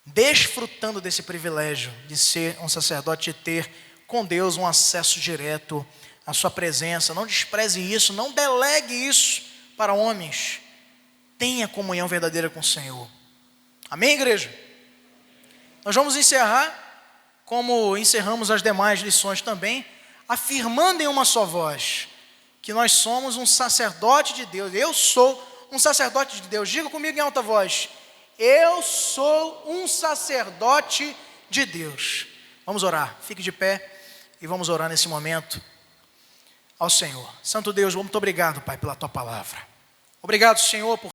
desfrutando desse privilégio de ser um sacerdote e ter com Deus um acesso direto a sua presença. Não despreze isso, não delegue isso para homens. Tenha comunhão verdadeira com o Senhor. Amém, igreja? Nós vamos encerrar, como encerramos as demais lições também, afirmando em uma só voz que nós somos um sacerdote de Deus. Eu sou um sacerdote de Deus. Diga comigo em alta voz: eu sou um sacerdote de Deus. Vamos orar. Fique de pé e vamos orar nesse momento ao Senhor. Santo Deus, muito obrigado, Pai, pela Tua palavra. Obrigado, Senhor, por